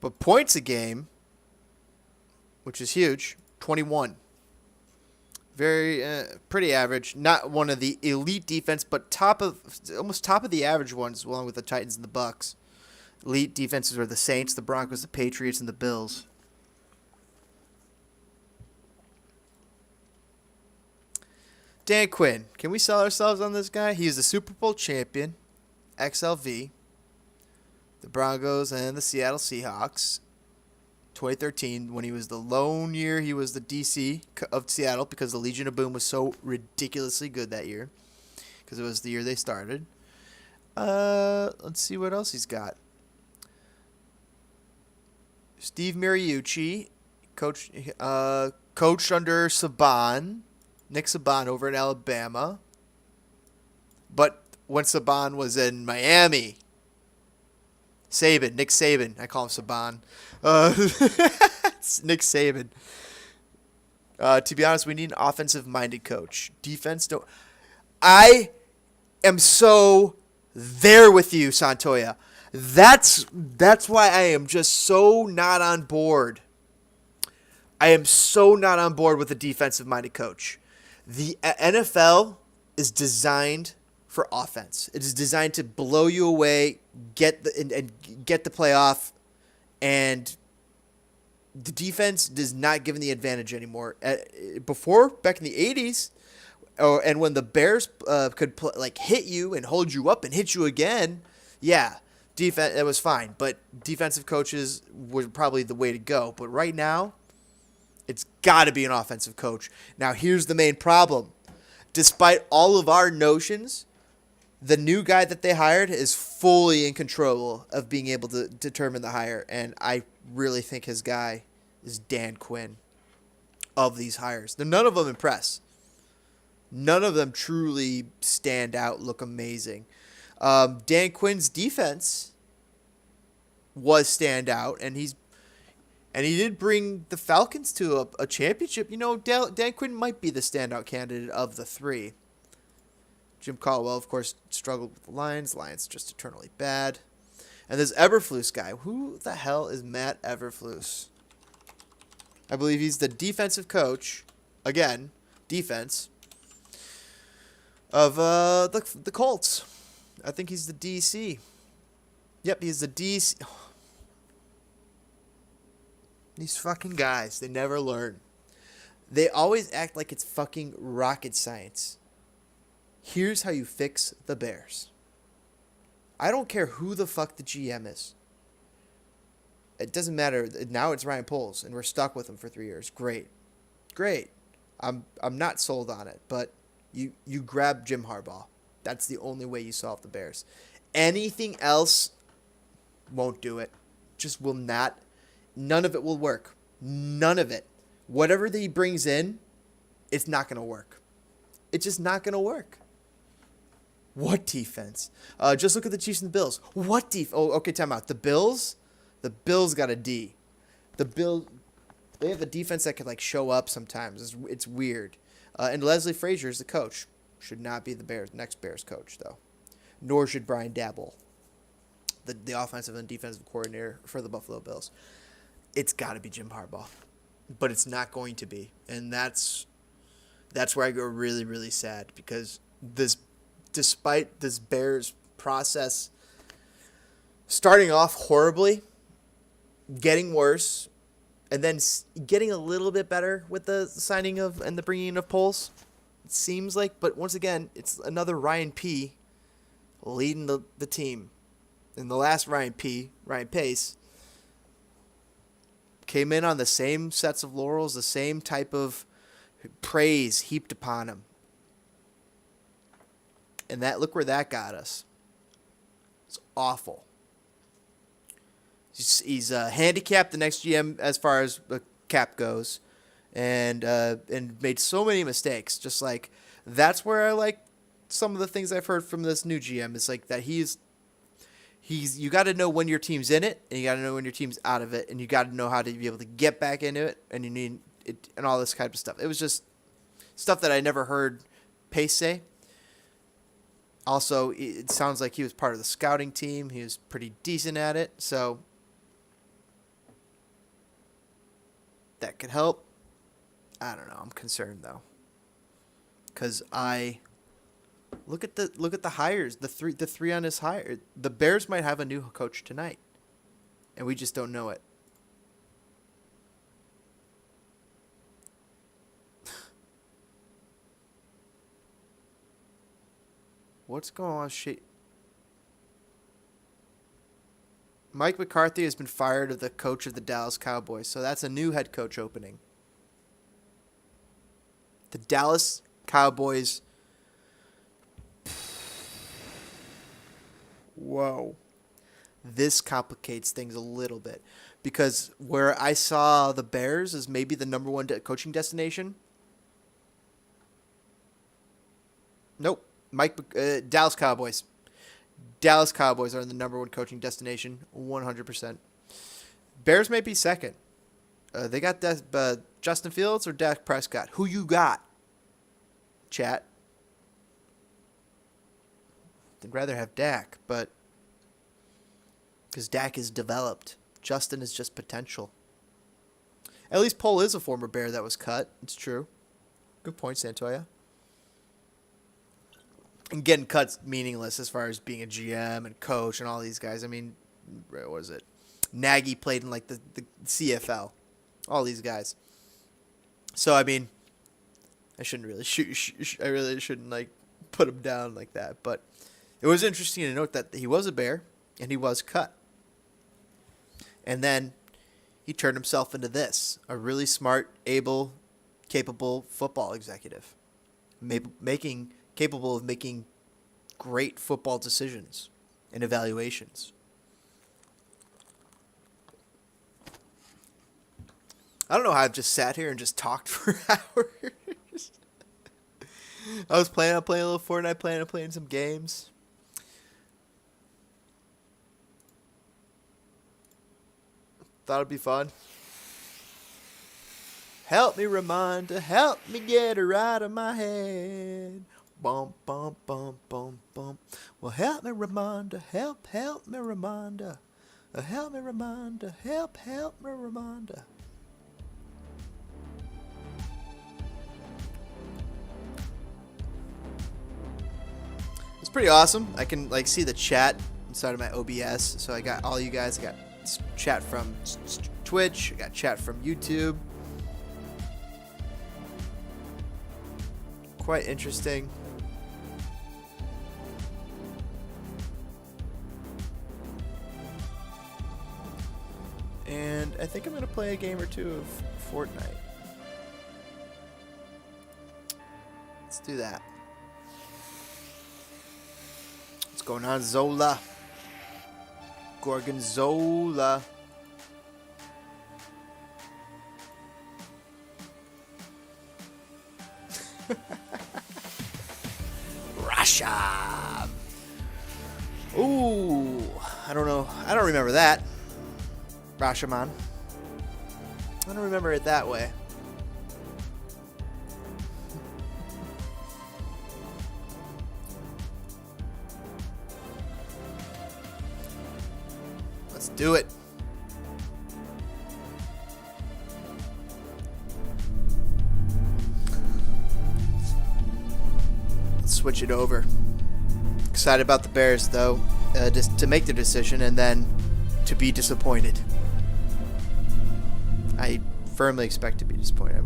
But points a game, which is huge, 21. Very pretty average. Not one of the elite defense, but almost top of the average ones, along with the Titans and the Bucks. Elite defenses are the Saints, the Broncos, the Patriots, and the Bills. Dan Quinn. Can we sell ourselves on this guy? He is the Super Bowl champion, XLV, the Broncos, and the Seattle Seahawks. 2013, when he was the lone year, he was the DC of Seattle because the Legion of Boom was so ridiculously good that year because it was the year they started. Let's see what else he's got. Steve Mariucci, coached under Saban. Nick Saban over at Alabama. But when Saban was in Miami, Nick Saban. I call him Saban. It's Nick Saban. To be honest, we need an offensive-minded coach. Defense, don't. I am so there with you, Santoya. That's why I am just so not on board. I am so not on board with a defensive-minded coach. The NFL is designed for offense. It is designed to blow you away, get the playoff, and the defense does not give them the advantage anymore. Before, back in the 80s, and when the Bears could hit you and hold you up and hit you again, yeah, defense, it was fine. But defensive coaches were probably the way to go. But right now, it's got to be an offensive coach. Now, here's the main problem. Despite all of our notions, the new guy that they hired is fully in control of being able to determine the hire. And I really think his guy is Dan Quinn of these hires. None of them impress. None of them truly stand out, look amazing. Dan Quinn's defense was stand out, and he did bring the Falcons to a championship. You know, Dan Quinn might be the standout candidate of the three. Jim Caldwell, of course, struggled with the Lions. Lions just eternally bad. And this Eberflus guy. Who the hell is Matt Eberflus? I believe he's the defensive coach. Again, defense. Of the Colts. I think he's the DC. Yep, he's the DC. These fucking guys, they never learn. They always act like it's fucking rocket science. Here's how you fix the Bears. I don't care who the fuck the GM is. It doesn't matter. Now it's Ryan Poles, and we're stuck with him for 3 years. Great. I'm not sold on it, but you grab Jim Harbaugh. That's the only way you solve the Bears. Anything else won't do it. Just will not. None of it will work. None of it. Whatever that he brings in, it's not going to work. It's just not going to work. What defense? Just look at the Chiefs and the Bills. What Oh, okay, time out. The Bills got a D. The Bills, they have a defense that could show up sometimes. It's weird. And Leslie Frazier is the coach. Should not be the next Bears coach, though. Nor should Brian Daboll, the offensive and defensive coordinator for the Buffalo Bills. It's got to be Jim Harbaugh. But it's not going to be. And that's where I go really, really sad. Because despite this Bears process starting off horribly, getting worse, and then getting a little bit better with the signing of and the bringing of Poles, it seems like. But once again, it's another Ryan P. leading the team. And the last Ryan Pace came in on the same sets of laurels, the same type of praise heaped upon him. And look where that got us. It's awful. He's handicapped the next GM as far as the cap goes, and made so many mistakes. Just like that's where I like some of the things I've heard from this new GM. It's like that he's you got to know when your team's in it, and you got to know when your team's out of it, and you got to know how to be able to get back into it, and you need it, and all this kind of stuff. It was just stuff that I never heard Pace say. Also, it sounds like he was part of the scouting team. He was pretty decent at it, so that could help. I don't know. I'm concerned though, because look at the hires. The three on his hire. The Bears might have a new coach tonight, and we just don't know it. What's going on? Mike McCarthy has been fired as the coach of the Dallas Cowboys, so that's a new head coach opening. The Dallas Cowboys. Whoa. This complicates things a little bit, because where I saw the Bears as maybe the number one coaching destination. Nope. Dallas Cowboys. Dallas Cowboys are the number one coaching destination, 100%. Bears may be second. They got Justin Fields or Dak Prescott. Who you got? Chat. I'd rather have Dak, but because Dak is developed. Justin is just potential. At least Pohl is a former Bear that was cut. It's true. Good point, Santoya. And getting cut's meaningless as far as being a GM and coach and all these guys. I mean, what was it? Nagy played in like the CFL. All these guys. So I mean, I shouldn't really I really shouldn't like put him down like that. But it was interesting to note that he was a Bear and he was cut. And then he turned himself into this, a really smart, able, capable football executive, capable of making great football decisions and evaluations. I don't know how I've just sat here and just talked for hours. I was planning on playing a little Fortnite, planning on playing some games. Thought it'd be fun. Help me, Ramonda. Help me get her out of my head. Bum, bum, bum, bum, bum. Well, help me, Ramonda. Help me, Ramonda. Help me, Ramonda. Help me, Ramonda. It's pretty awesome. I can like see the chat inside of my OBS. So I got all you guys. I got chat from Twitch. I got chat from YouTube. Quite interesting. And I think I'm going to play a game or two of Fortnite. Let's do that. What's going on, Zola? Gorgonzola. Russia. Ooh, I don't know. I don't remember that. Rashomon. I don't remember it that way. Let's do it. Let's switch it over. Excited about the Bears, though, just to make the decision and then to be disappointed. I firmly expect to be disappointed.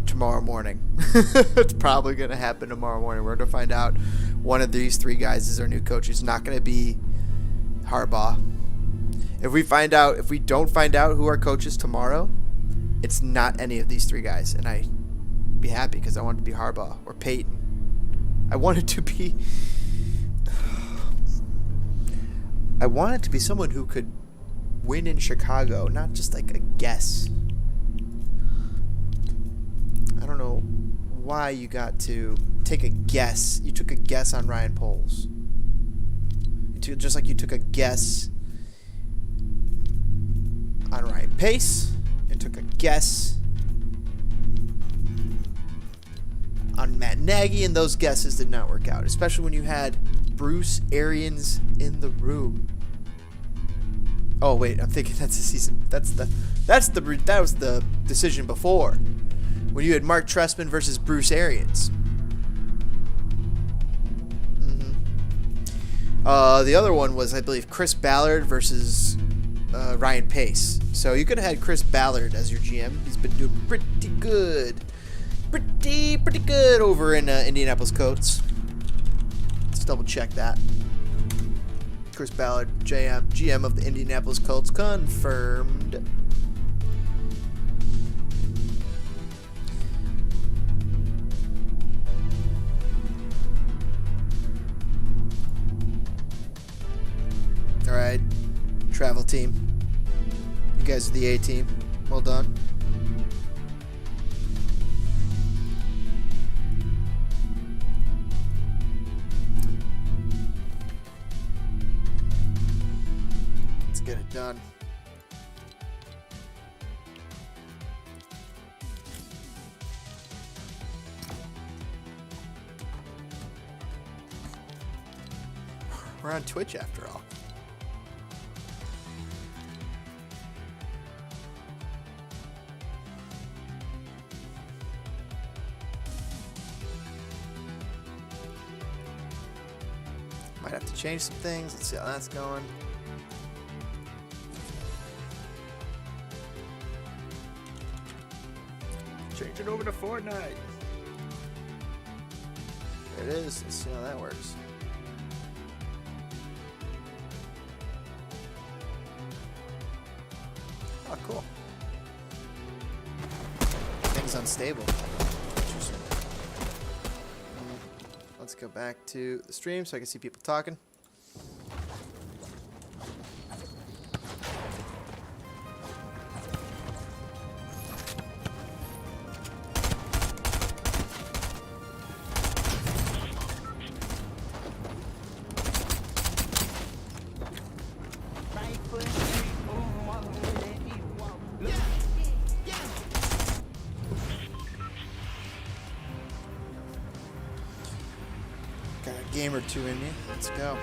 Tomorrow morning. It's probably going to happen tomorrow morning. We're going to find out one of these three guys is our new coach. It's not going to be Harbaugh. If we don't find out who our coach is tomorrow, it's not any of these three guys, and I'd be happy because I want it to be Harbaugh or Peyton. I want it to be someone who could win in Chicago, not just like a guess. I don't know why you got to take a guess. You took a guess on Ryan Poles. Just like you took a guess on Ryan Pace and took a guess on Matt Nagy, and those guesses did not work out, especially when you had Bruce Arians in the room. Oh wait, I'm thinking that's the season. That was the decision before, when you had Mark Trestman versus Bruce Arians. The other one was, I believe, Chris Ballard versus Ryan Pace. So you could have had Chris Ballard as your GM. He's been doing pretty good. Pretty good over in Indianapolis Colts. Let's double check that. Chris Ballard, GM of the Indianapolis Colts, confirmed. All right, travel team. You guys are the A team. Well done. Let's get it done. We're on Twitch after all. Might have to change some things. Let's see how that's going. Change it over to Fortnite. There it is. Let's see how that works. Oh, cool. Thing's unstable. Interesting. Let's go back to the stream so I can see people talking. Got a game or two in me. Let's go.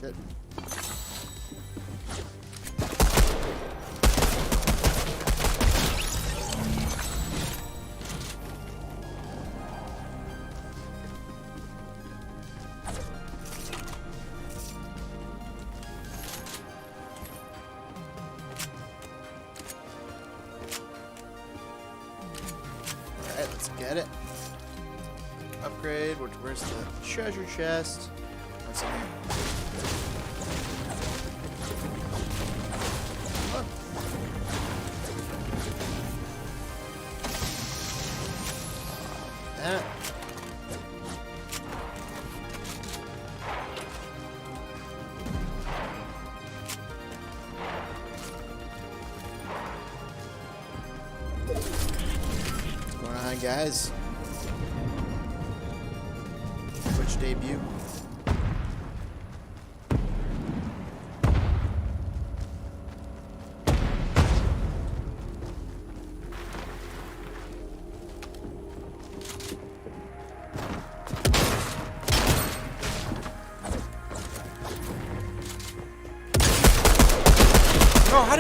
Shit. Alright, let's get it. Upgrade. Where's the treasure chest? What's in here? That. What's going on, guys? Twitch debut.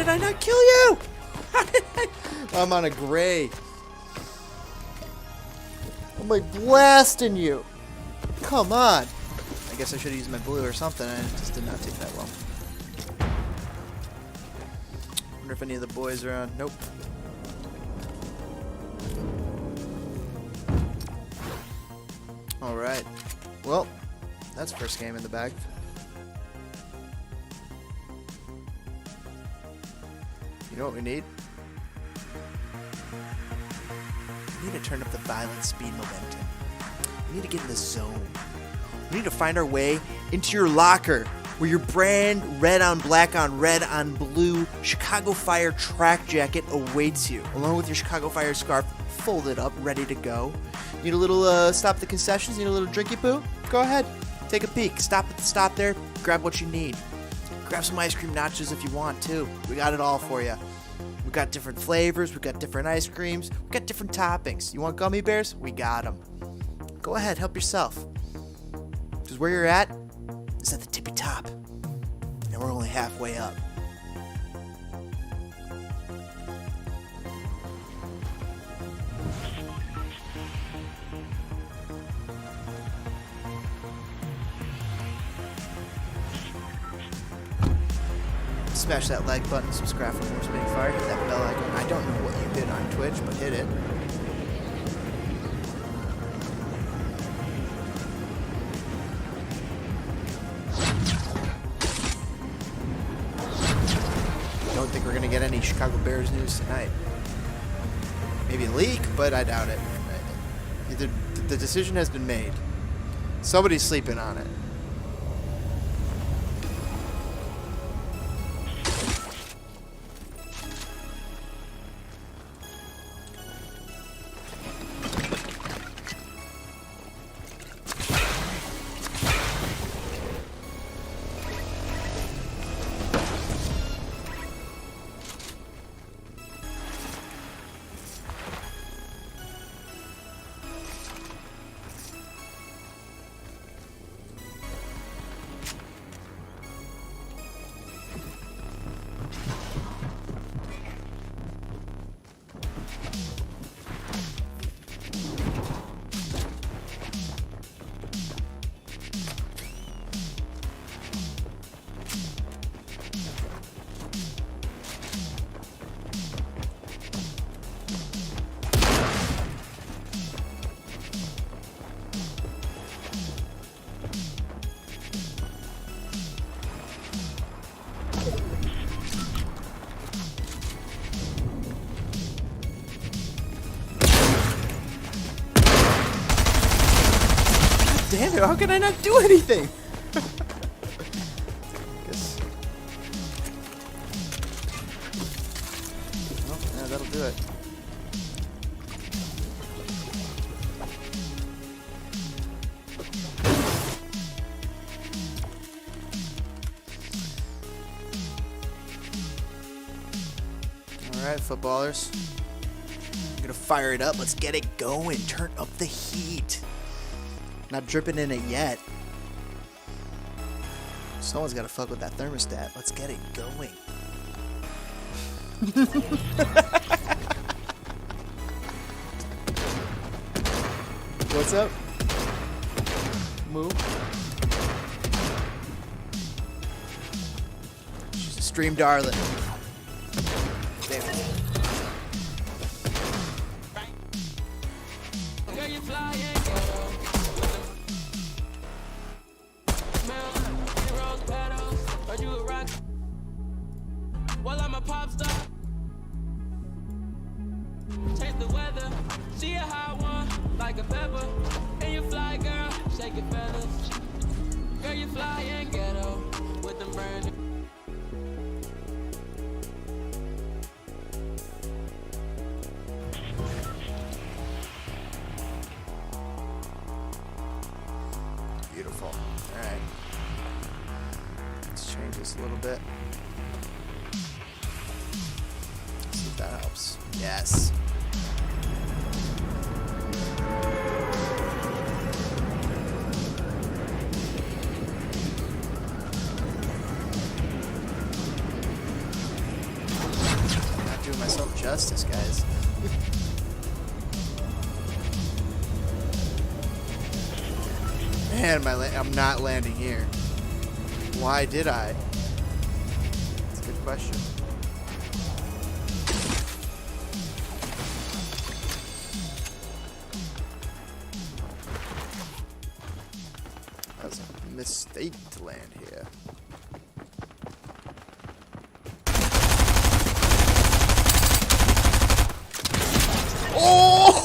did I not kill you? I'm on a gray. I'm like blasting you. Come on. I guess I should have used my blue or something. And it just did not take that well. Wonder if any of the boys are on. Nope. Alright. Well, that's first game in the bag. You know what we need? We need to turn up the violence, speed, momentum. We need to get in the zone. We need to find our way into your locker where your brand red on black on red on blue Chicago Fire track jacket awaits you, along with your Chicago Fire scarf folded up, ready to go. Need a little stop at the concessions? Need a little drinky poo? Go ahead. Take a peek. Stop at the stop there. Grab what you need. Grab some ice cream nachos if you want, too. We got it all for you. We got different flavors. We got different ice creams. We got different toppings. You want gummy bears? We got them. Go ahead. Help yourself. Because where you're at is at the tippy top. And we're only halfway up. Smash that like button, subscribe for more Spinning Fire, hit that bell icon. I don't know what you did on Twitch, but hit it. Don't think we're going to get any Chicago Bears news tonight. Maybe a leak, but I doubt it. The decision has been made. Somebody's sleeping on it. Damn it, how can I not do anything? Guess. Well, yeah, that'll do it. Alright, footballers. I'm gonna fire it up. Let's get it going. Turn up the heat. Not dripping in it yet. Someone's gotta fuck with that thermostat. Let's get it going. What's up? Move. She's a stream darling. Damn it. Well, I'm a pop star. Change the weather. See a hot one like a pepper. And you fly, girl, shake your feathers. Girl, you fly and ghetto with them brand new. Beautiful. Alright. Let's change this a little bit. See if that helps. Yes. this. Man, I'm not landing here. Why did I? That's a good question. That was a mistake to land here. Oh!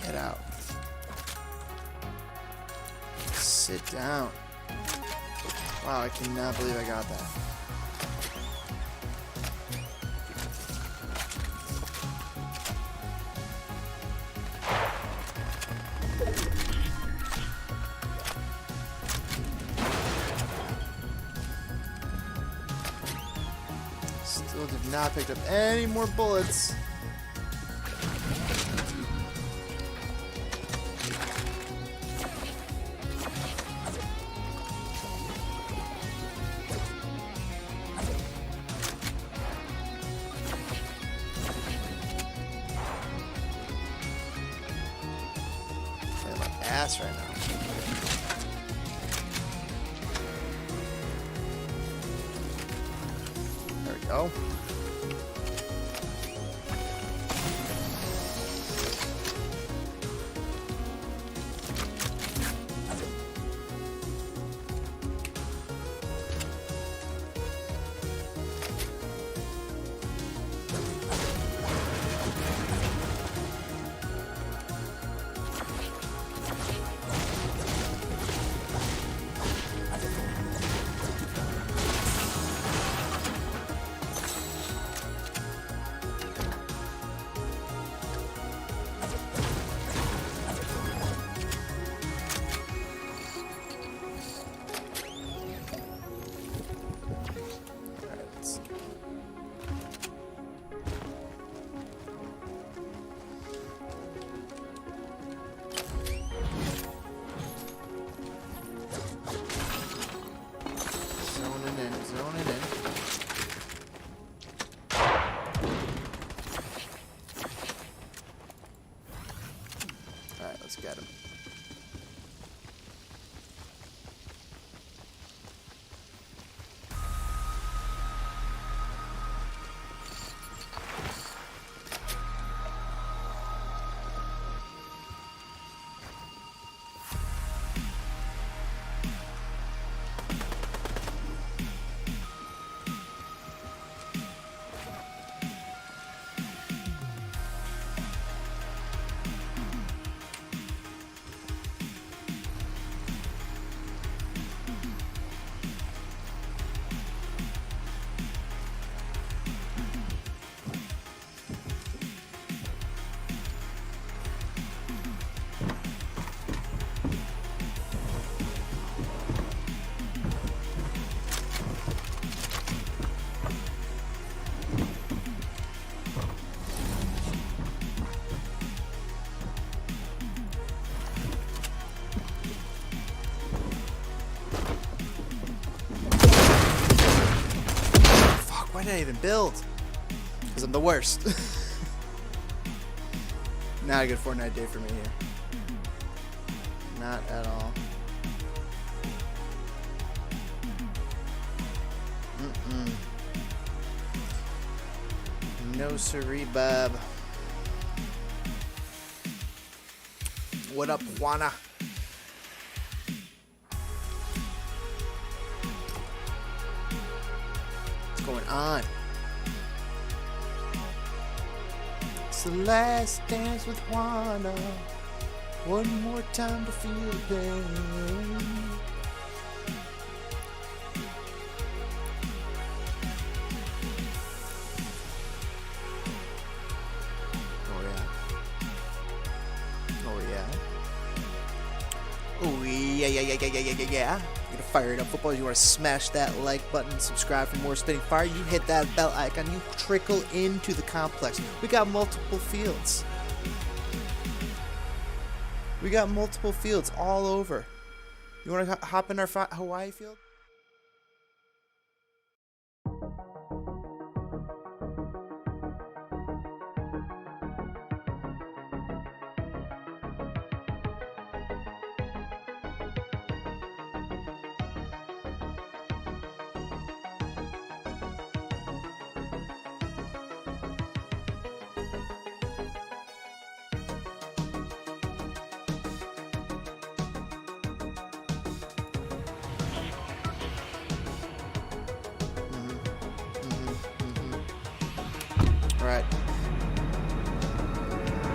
Get out. Sit down. Wow, I cannot believe I got that. Still did not pick up any more bullets. Playing my ass right now. There we go. Zoning in. Alright, let's get him. Why did I even build? Because I'm the worst. Not a good Fortnite day for me here. Not at all. No siree, bub. What up, Juana? Going on. It's the last dance with Juana. One more time to feel the pain. Oh yeah. Oh yeah. Oh yeah. Gonna Fire It Up Football. You want to smash that like button, subscribe for more spitting fire. You hit that bell icon, you trickle into the complex. We got multiple fields. We got multiple fields all over. You want to hop in our Hawaii field?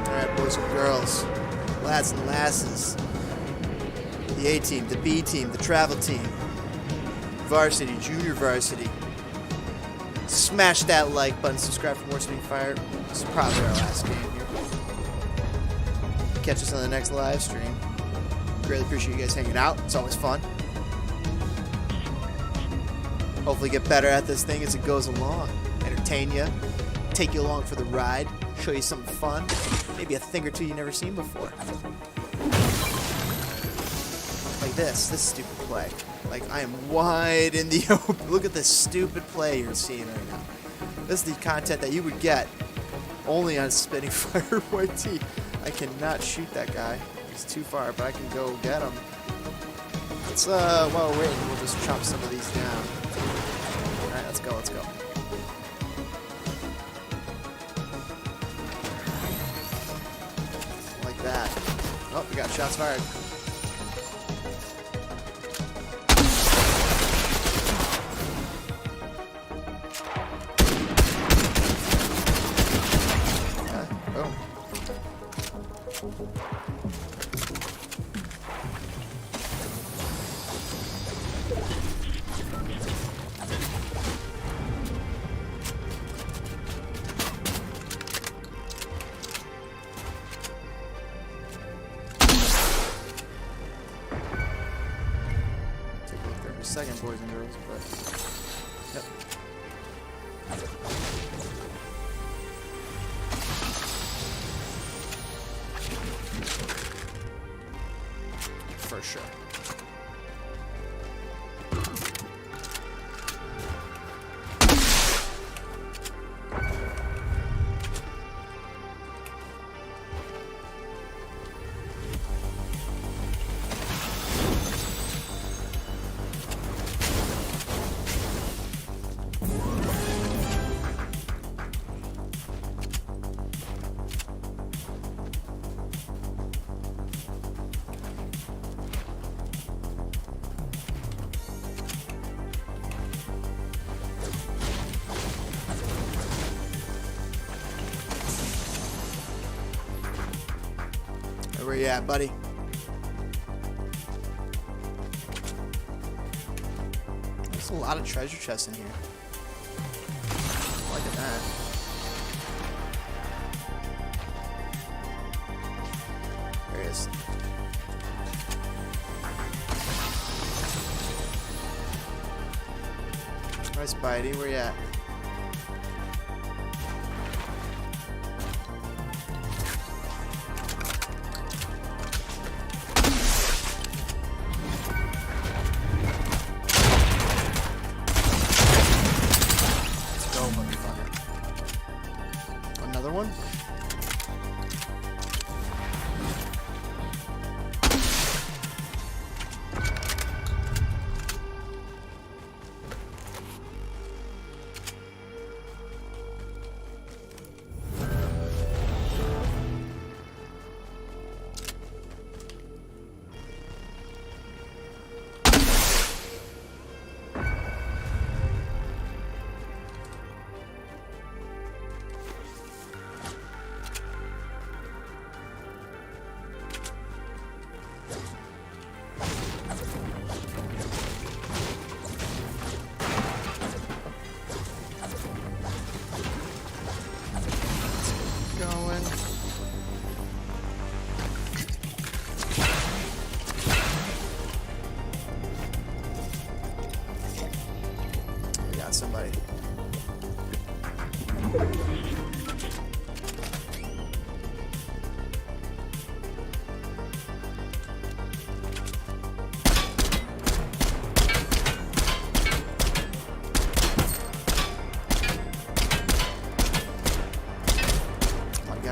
Alright, boys and girls, lads and lasses, the A team, the B team, the travel team, varsity, junior varsity. Smash that like button, subscribe for more Spitting Fire. This is probably our last game here. Catch us on the next live stream. Greatly appreciate you guys hanging out. It's always fun. Hopefully get better at this thing as it goes along. Entertain you, take you along for the ride, show you something fun, maybe a thing or two you've never seen before. Like this stupid play. Like, I am wide in the open. Look at this stupid play you're seeing right now. This is the content that you would get only on Spitting Fire YT. I cannot shoot that guy. He's too far, but I can go get him. Let's, while we're waiting, we'll just chomp some of these down. Alright, let's go, let's go. Like that. Oh, we got shots fired. Boom. Take a look there for a second, boys and girls, but yep. For sure. Where you at, buddy? There's a lot of treasure chests in here. Look at that. There he is. Nice, Spidey. Where you at? Another one?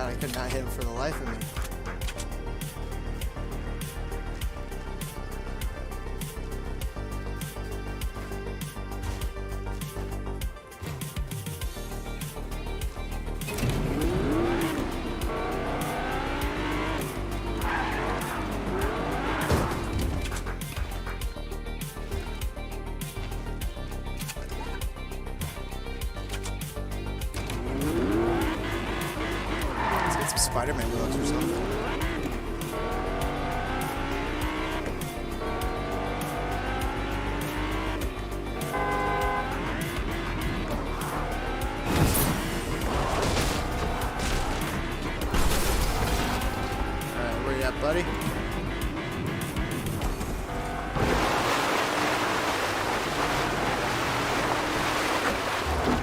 god, I could not hit him for the life of me. Spider-Man gloves or something. Alright, where you at, buddy?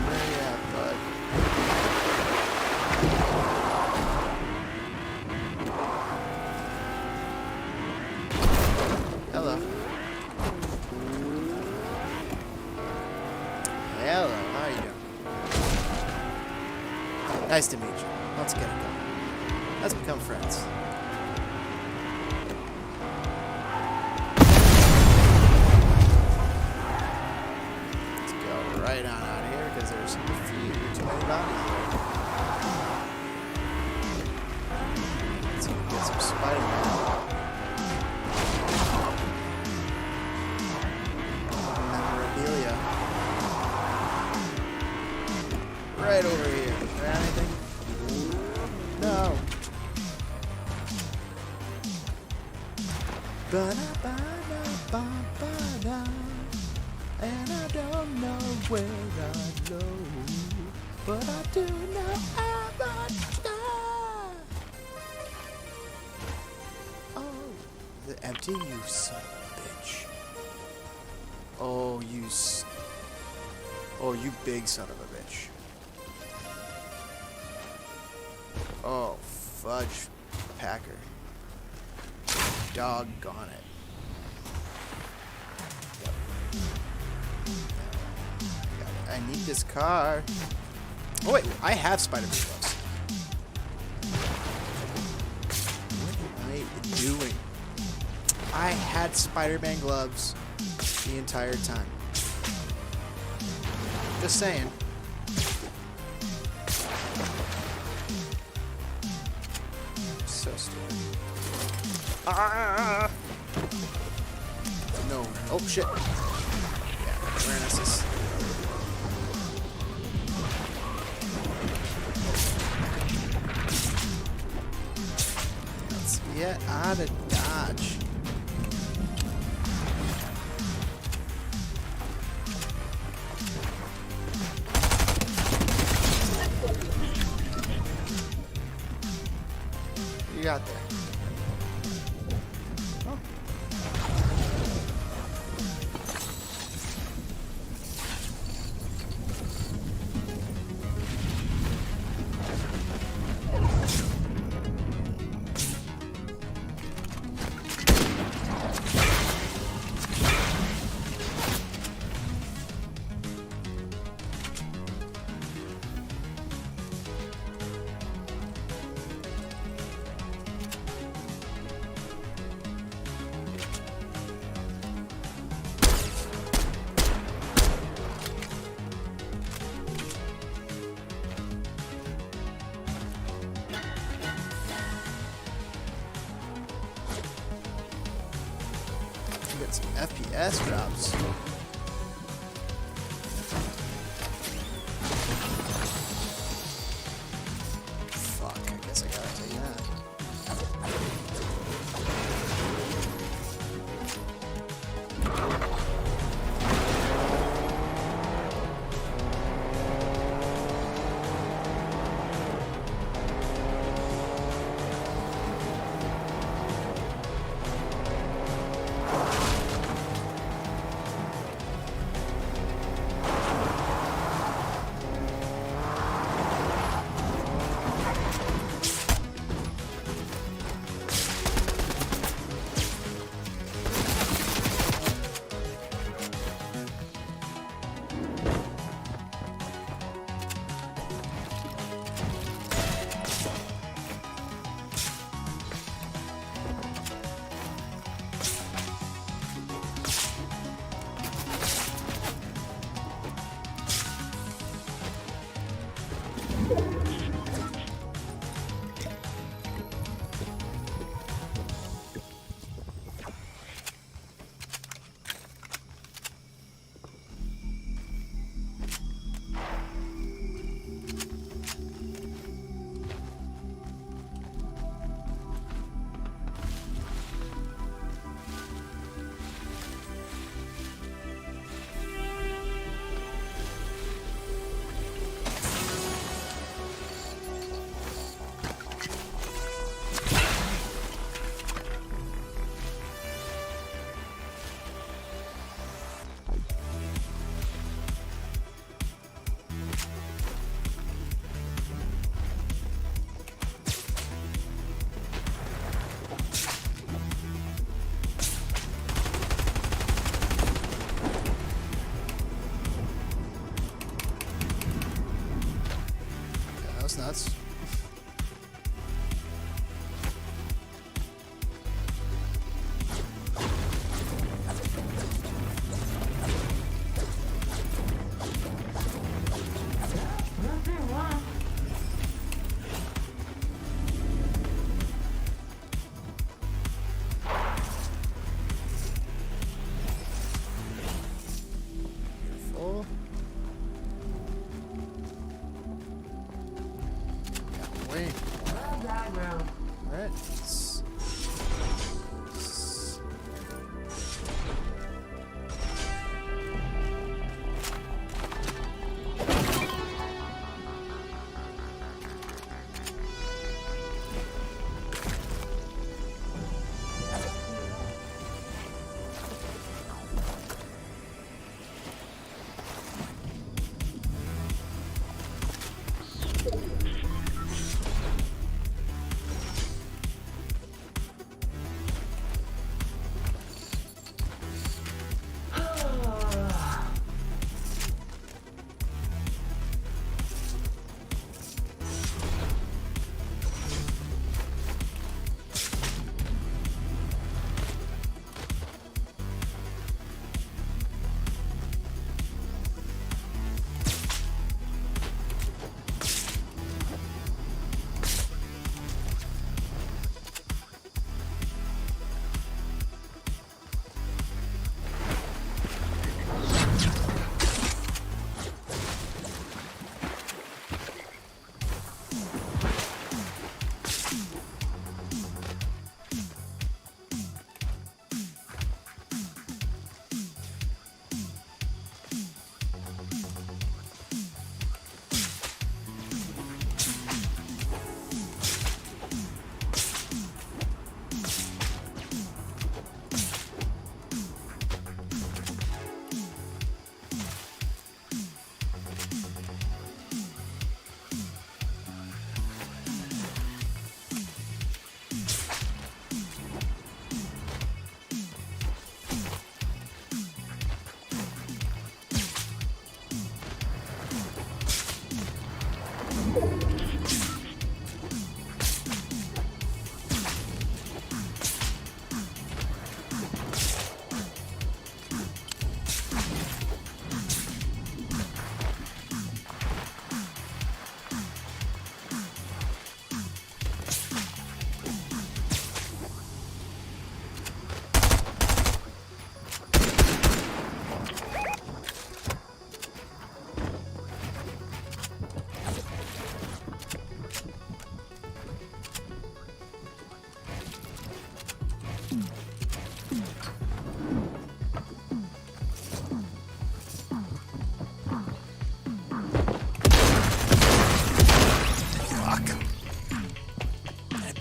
Where you at, bud? Hello. Hello, how are you doing? Nice to meet you. Let's get it going. Let's become friends. Let's go right on out of here because there's too many bodies here. Let's get some Spider-Man. Memorabilia. Right over here. Is there anything? No. Ba-da-ba-da-ba-ba-da. And I don't know where I go, but I do know I'm a star. Oh, the empty, you son of a bitch. Oh, oh, you big son of a bitch. Oh, fudge packer. Doggone it. I need this car. Oh wait, I have Spider-Man gloves. What am I doing? I had Spider-Man gloves the entire time. Just saying. So stupid. Ah! No. Oh shit. Yeah, awareness is. Let's get out of Dodge. What you got there? Oh. Get some FPS drops. Fuck, I guess I gotta take that. All right.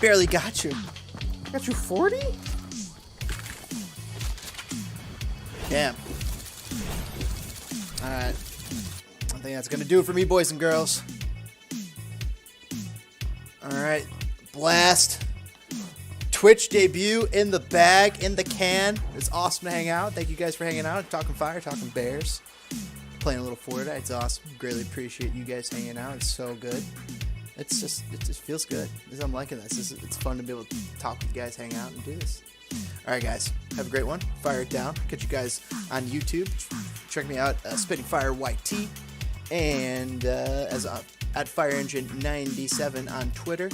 Barely got you. Got you 40? Damn. Alright. I think that's gonna do it for me, boys and girls. Alright. Blast. Twitch debut in the bag, in the can. It's awesome to hang out. Thank you guys for hanging out. Talking fire, talking bears. Playing a little Fortnite. It's awesome. Greatly appreciate you guys hanging out. It's so good. It just feels good. I'm liking this. It's fun to be able to talk with you guys, hang out, and do this. All right, guys. Have a great one. Fire it down. Catch you guys on YouTube. Check me out, Spitting Fire YT, and as at Fire Engine 97 on Twitter,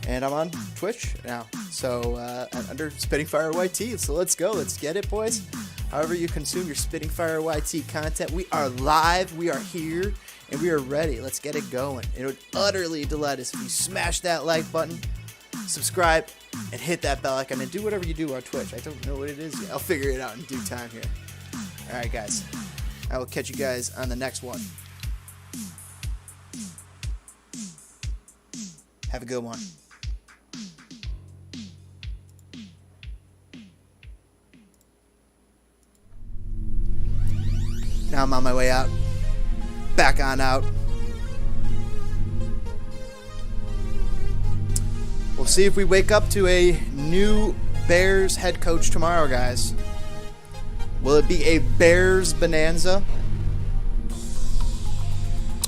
and I'm on Twitch now. So under Spitting Fire YT. So let's go. Let's get it, boys. However you consume your Spitting Fire YT content, we are live. We are here. And we are ready. Let's get it going. It would utterly delight us if you smash that like button, subscribe, and hit that bell icon, and do whatever you do on Twitch. I don't know what it is yet. I'll figure it out in due time here. All right, guys. I will catch you guys on the next one. Have a good one. Now I'm on my way out. Back on out. We'll see if we wake up to a new Bears head coach tomorrow, guys. Will it be a Bears bonanza?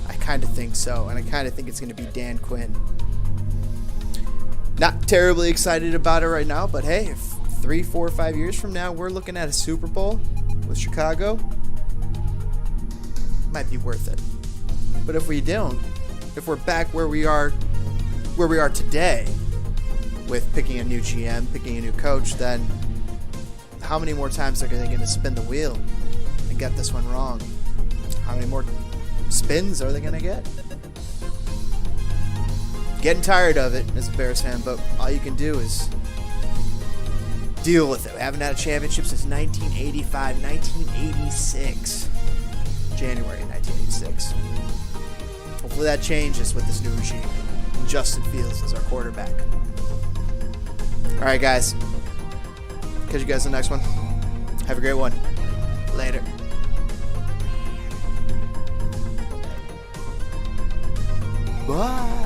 I kind of think so, and I kind of think it's going to be Dan Quinn. Not terribly excited about it right now, but hey, if 3, 4, 5 years from now we're looking at a Super Bowl with Chicago, might be worth it. But if we don't, if we're back where we are today, with picking a new GM, picking a new coach, then how many more times are they going to spin the wheel and get this one wrong? How many more spins are they going to get? Getting tired of it as a Bears fan, but all you can do is deal with it. We haven't had a championship since 1985, 1986. January 1986. Hopefully that changes with this new regime. And Justin Fields is our quarterback. All right, guys. Catch you guys in the next one. Have a great one. Later. Bye.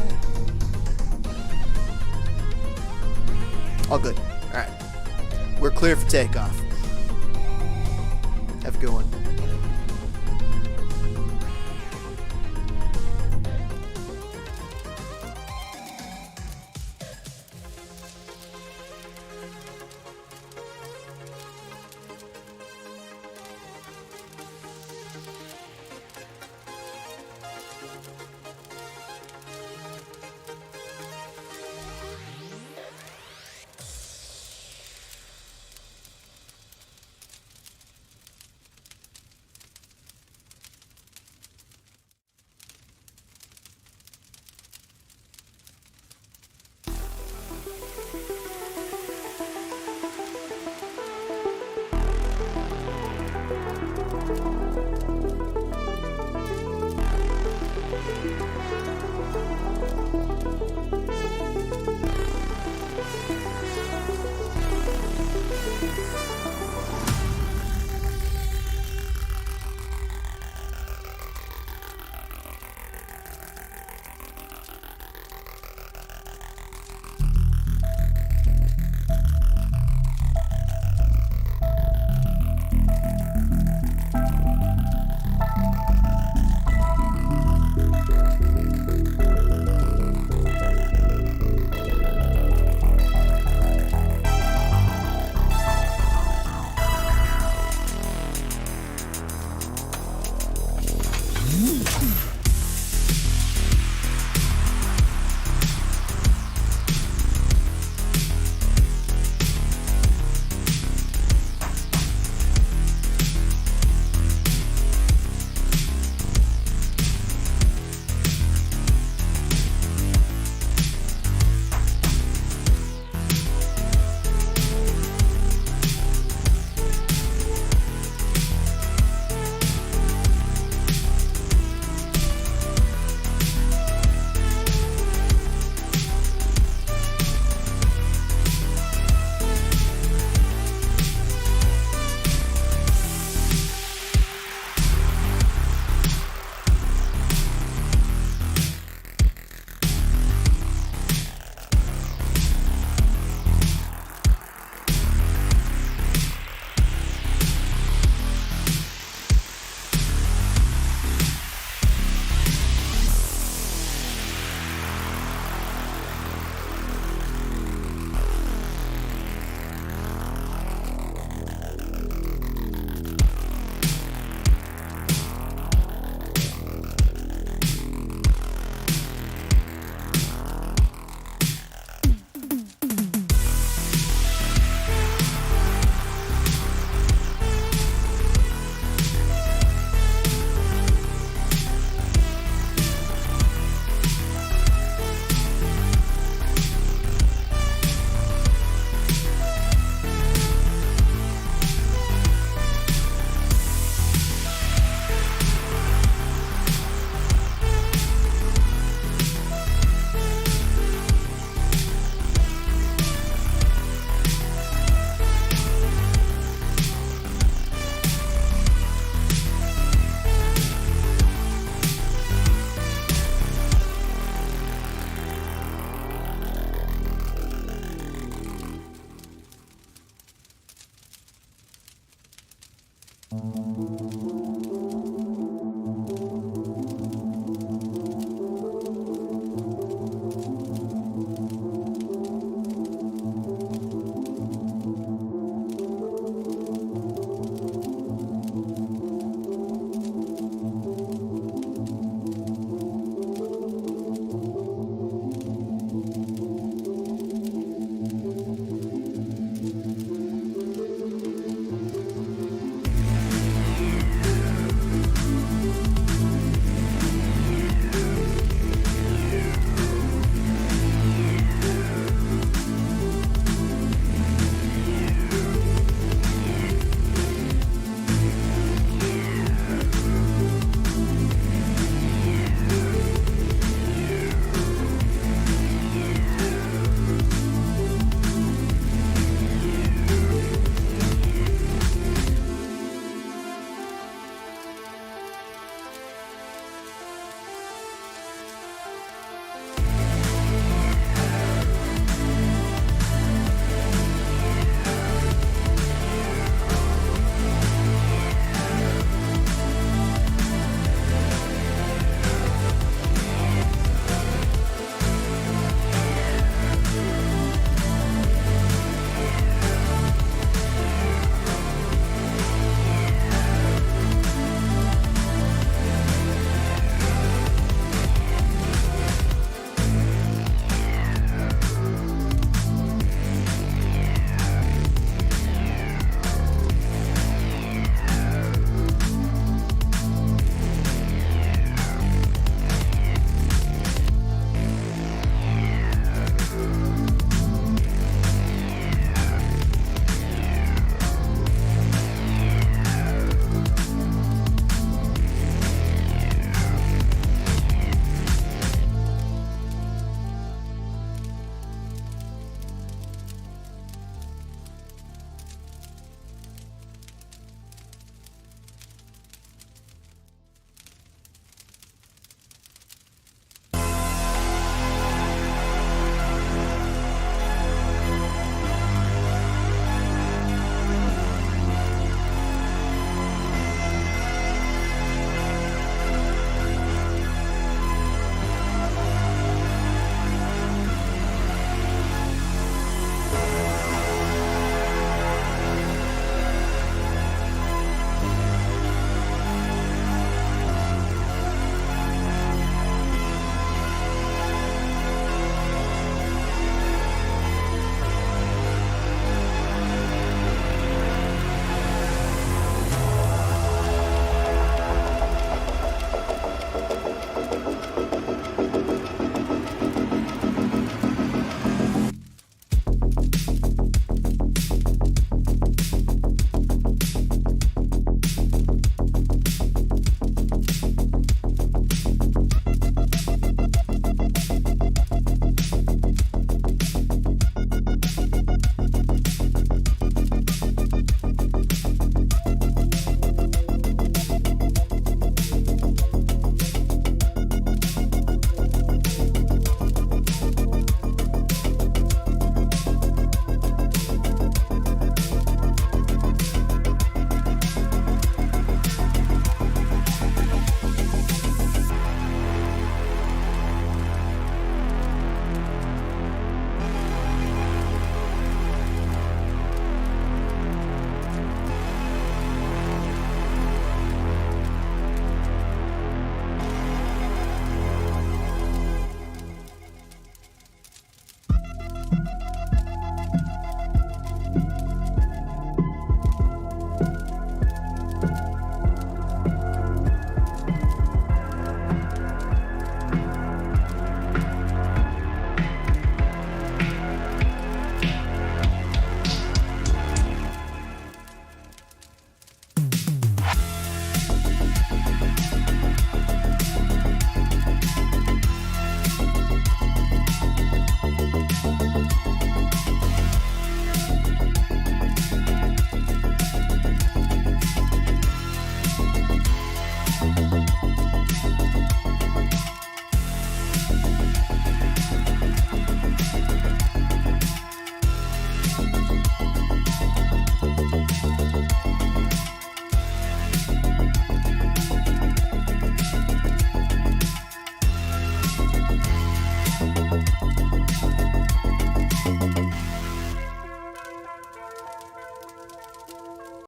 All good. All right. We're clear for takeoff. Have a good one.